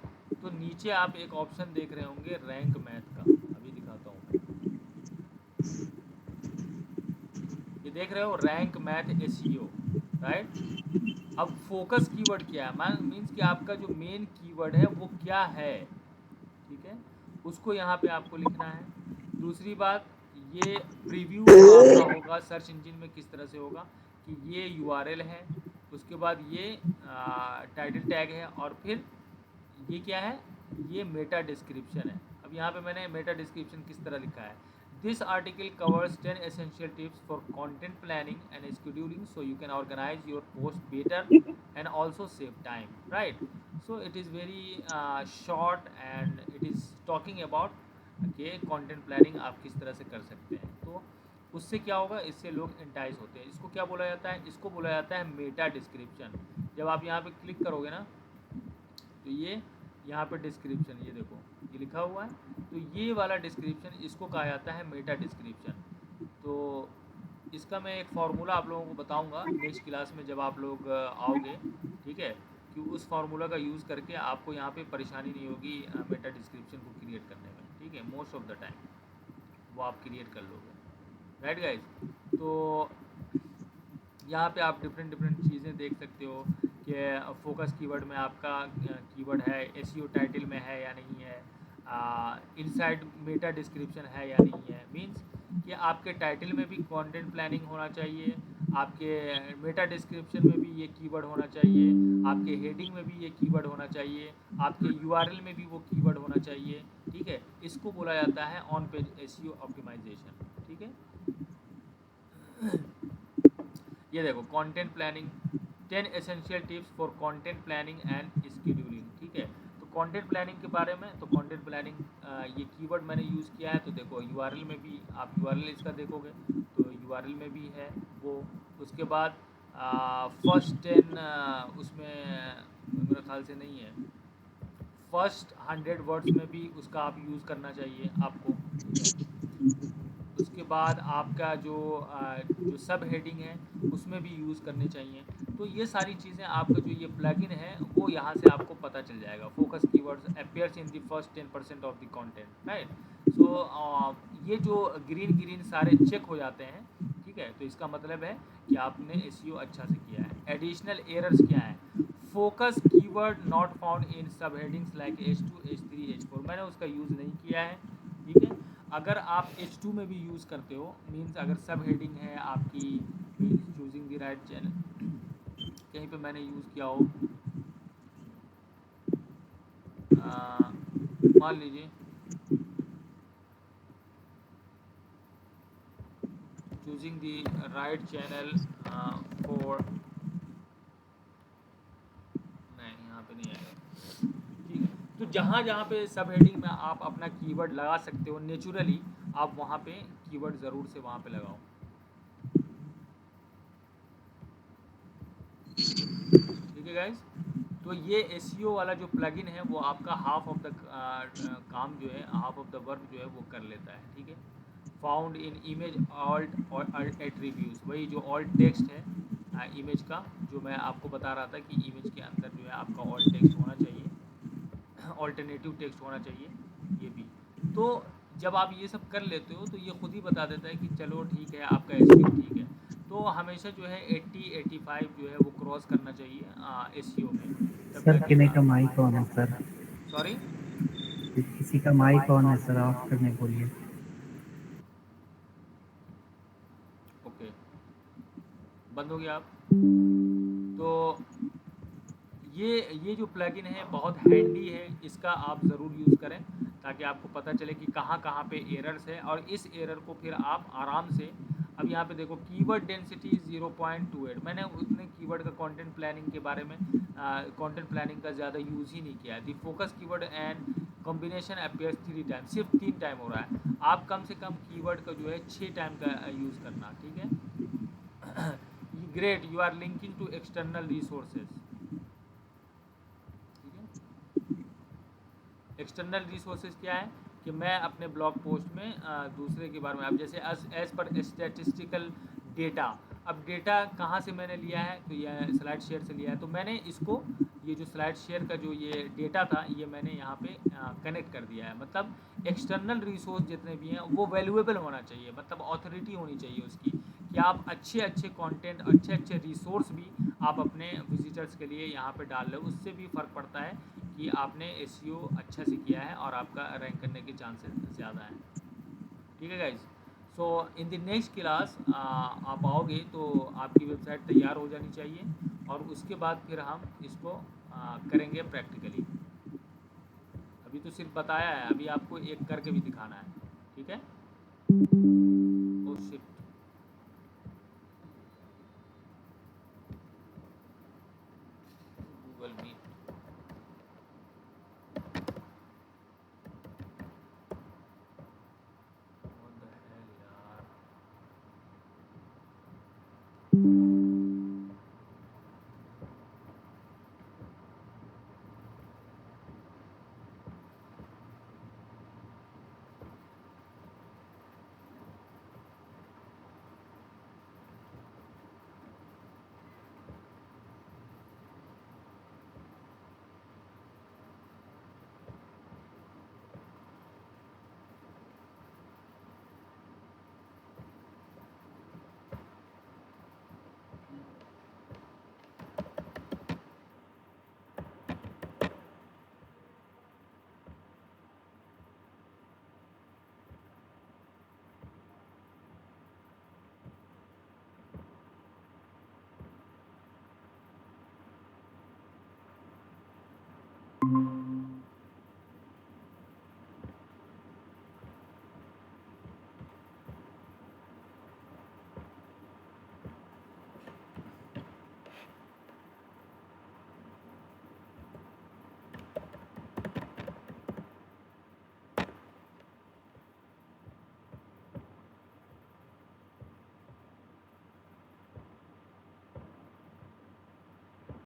[SPEAKER 1] तो नीचे आप एक ऑप्शन देख रहे होंगे रैंक मैथ का, अभी दिखाता हूँ मैं। ये देख रहे हो रैंक मैथ एसईओ, राइट। अब फोकस कीवर्ड क्या है, मीन्स कि आपका जो मेन कीवर्ड है वो क्या है, ठीक है, उसको यहाँ पे आपको लिखना है। दूसरी बात, ये प्रीव्यू आपका होगा सर्च इंजन में किस तरह से होगा कि ये यूआरएल है, उसके बाद ये टाइटल टैग है, और फिर ये क्या है, ये मेटा डिस्क्रिप्शन है। अब यहाँ पे मैंने मेटा डिस्क्रिप्शन किस तरह लिखा है, this article covers 10 essential tips for content planning and scheduling so you can organize your post better and also save time, right? So it is very short and it is talking about कि content planning आप किस तरह से कर सकते हैं। तो उससे क्या होगा, इससे लोग इंटाइज होते हैं। इसको क्या बोला जाता है, इसको बोला जाता है मेटा डिस्क्रिप्शन। जब आप यहाँ पे क्लिक करोगे ना, तो ये यहाँ पे डिस्क्रिप्शन, ये देखो ये लिखा हुआ है, तो ये वाला डिस्क्रिप्शन इसको कहा जाता है मेटा डिस्क्रिप्शन। तो इसका मैं एक फार्मूला आप लोगों को बताऊंगा नेक्स्ट क्लास में जब आप लोग आओगे, ठीक है, कि उस फार्मूला का यूज़ करके आपको यहाँ पे परेशानी नहीं होगी मेटा डिस्क्रिप्शन को क्रिएट करने में, ठीक है। मोस्ट ऑफ द टाइम वो आप क्रिएट कर लोगे, राइट गाइज। तो यहाँ पे आप डिफरेंट चीज़ें देख सकते हो कि फोकस कीवर्ड में आपका कीवर्ड है, एसईओ टाइटल में है या नहीं है, इनसाइड मेटा डिस्क्रिप्शन है या नहीं है। मींस कि आपके टाइटल में भी कंटेंट प्लानिंग होना चाहिए, आपके मेटा डिस्क्रिप्शन में भी ये कीवर्ड होना चाहिए, आपके हेडिंग में भी ये कीवर्ड होना चाहिए, आपके यूआरएल में भी वो कीवर्ड होना चाहिए, ठीक है। इसको बोला जाता है ऑन पेज एसईओ ऑप्टिमाइजेशन, ठीक है। ये देखो content planning 10 essential tips for content planning and scheduling, ठीक है। तो कंटेंट प्लानिंग के बारे में, तो कंटेंट प्लानिंग ये कीवर्ड मैंने यूज़ किया है। तो देखो यूआरएल में भी आप यूआरएल इसका देखोगे तो यूआरएल में भी है वो। उसके बाद फर्स्ट 10 उसमें मेरे ख्याल से नहीं है, फर्स्ट 100 वर्ड्स में भी उसका आप यूज़ करना चाहिए आपको, ठीक है। उसके बाद आपका जो सब हेडिंग है उसमें भी यूज़ करने चाहिए। तो ये सारी चीज़ें आपका जो ये प्लगइन है वो यहाँ से आपको पता चल जाएगा। Focus keywords appears in the first 10% of the content, right. So ये जो ग्रीन सारे चेक हो जाते हैं, ठीक है, तो इसका मतलब है कि आपने एसईओ अच्छा से किया है। एडिशनल एरर्स क्या है, focus keyword not found in सब headings like H2, H3, H4, मैंने उसका यूज़ नहीं किया है, ठीक है। अगर आप H2 में भी यूज़ करते हो, मीन्स अगर सब हेडिंग है आपकी, means choosing the right channel, कहीं पे मैंने यूज़ किया हो, मान लीजिए choosing the right channel for, नहीं यहाँ पे नहीं आएगा, ठीक है। तो जहाँ जहाँ पे सब हेडिंग में आप अपना कीवर्ड लगा सकते हो नेचुरली, आप वहाँ पे कीवर्ड ज़रूर से वहाँ पे लगाओ, ठीक है गाइस। तो ये एसईओ वाला जो प्लगइन है वो आपका हाफ ऑफ द काम जो है, हाफ ऑफ द वर्क जो है वो कर लेता है, ठीक है। Found in image alt attributes, वही जो ऑल्ट टेक्स्ट है इमेज का, जो मैं आपको बता रहा था कि इमेज के अंदर जो है आपका ऑल्ट टेक्स्ट होना चाहिए, ऑल्टरनेटिव टेक्स्ट होना चाहिए, ये भी। तो जब आप ये सब कर लेते हो तो ये खुद ही बता देता है कि चलो ठीक है आपका एसईओ ठीक है। तो हमेशा जो है 80-85 जो है वो क्रॉस करना चाहिए एसईओ में।
[SPEAKER 8] सर किसी का माइक ऑन है सर।
[SPEAKER 1] सॉरी,
[SPEAKER 8] किसी का माइक ऑन है सर, ऑफ करने बोलिए।
[SPEAKER 1] ओके, बंद हो गया आप। तो ये जो प्लगइन है बहुत हैंडी है, इसका आप ज़रूर यूज़ करें ताकि आपको पता चले कि कहाँ कहाँ पे एरर्स है, और इस एरर को फिर आप आराम से, अब यहाँ पे देखो कीवर्ड डेंसिटी 0.28, मैंने उतने कीवर्ड का कंटेंट प्लानिंग के बारे में कंटेंट प्लानिंग का ज़्यादा यूज़ ही नहीं किया। दी focus keyword and combination appears 3 time, सिर्फ 3 टाइम हो रहा है। आप कम से कम कीवर्ड का जो है 6 टाइम का यूज़ करना, ठीक है। Great, you are linking to external resources, ठीक है। एक्सटर्नल रिसोर्सेज क्या है कि मैं अपने ब्लॉग पोस्ट में दूसरे के बारे में, अब जैसे एज पर स्टैटिस्टिकल डेटा, अब डेटा कहाँ से मैंने लिया है, तो यह स्लाइड शेयर से लिया है। तो मैंने इसको, ये जो स्लाइड शेयर का जो ये डेटा था, ये मैंने यहाँ पे कनेक्ट कर दिया है। मतलब एक्सटर्नल रिसोर्स जितने भी हैं वो वैल्यूएबल होना चाहिए, मतलब ऑथोरिटी होनी चाहिए उसकी, कि आप अच्छे अच्छे कंटेंट, अच्छे अच्छे रिसोर्स भी आप अपने विजिटर्स के लिए यहाँ पे डाल रहे हो। उससे भी फ़र्क पड़ता है कि आपने एसईओ अच्छा से किया है और आपका रैंक करने के चांसेस ज़्यादा हैं। ठीक है guys. So in the next class आप आओगे तो आपकी वेबसाइट तैयार हो जानी चाहिए, और उसके बाद फिर हम इसको करेंगे प्रैक्टिकली। अभी तो सिर्फ बताया है, अभी आपको एक करके भी दिखाना है। ठीक है। Oh shit.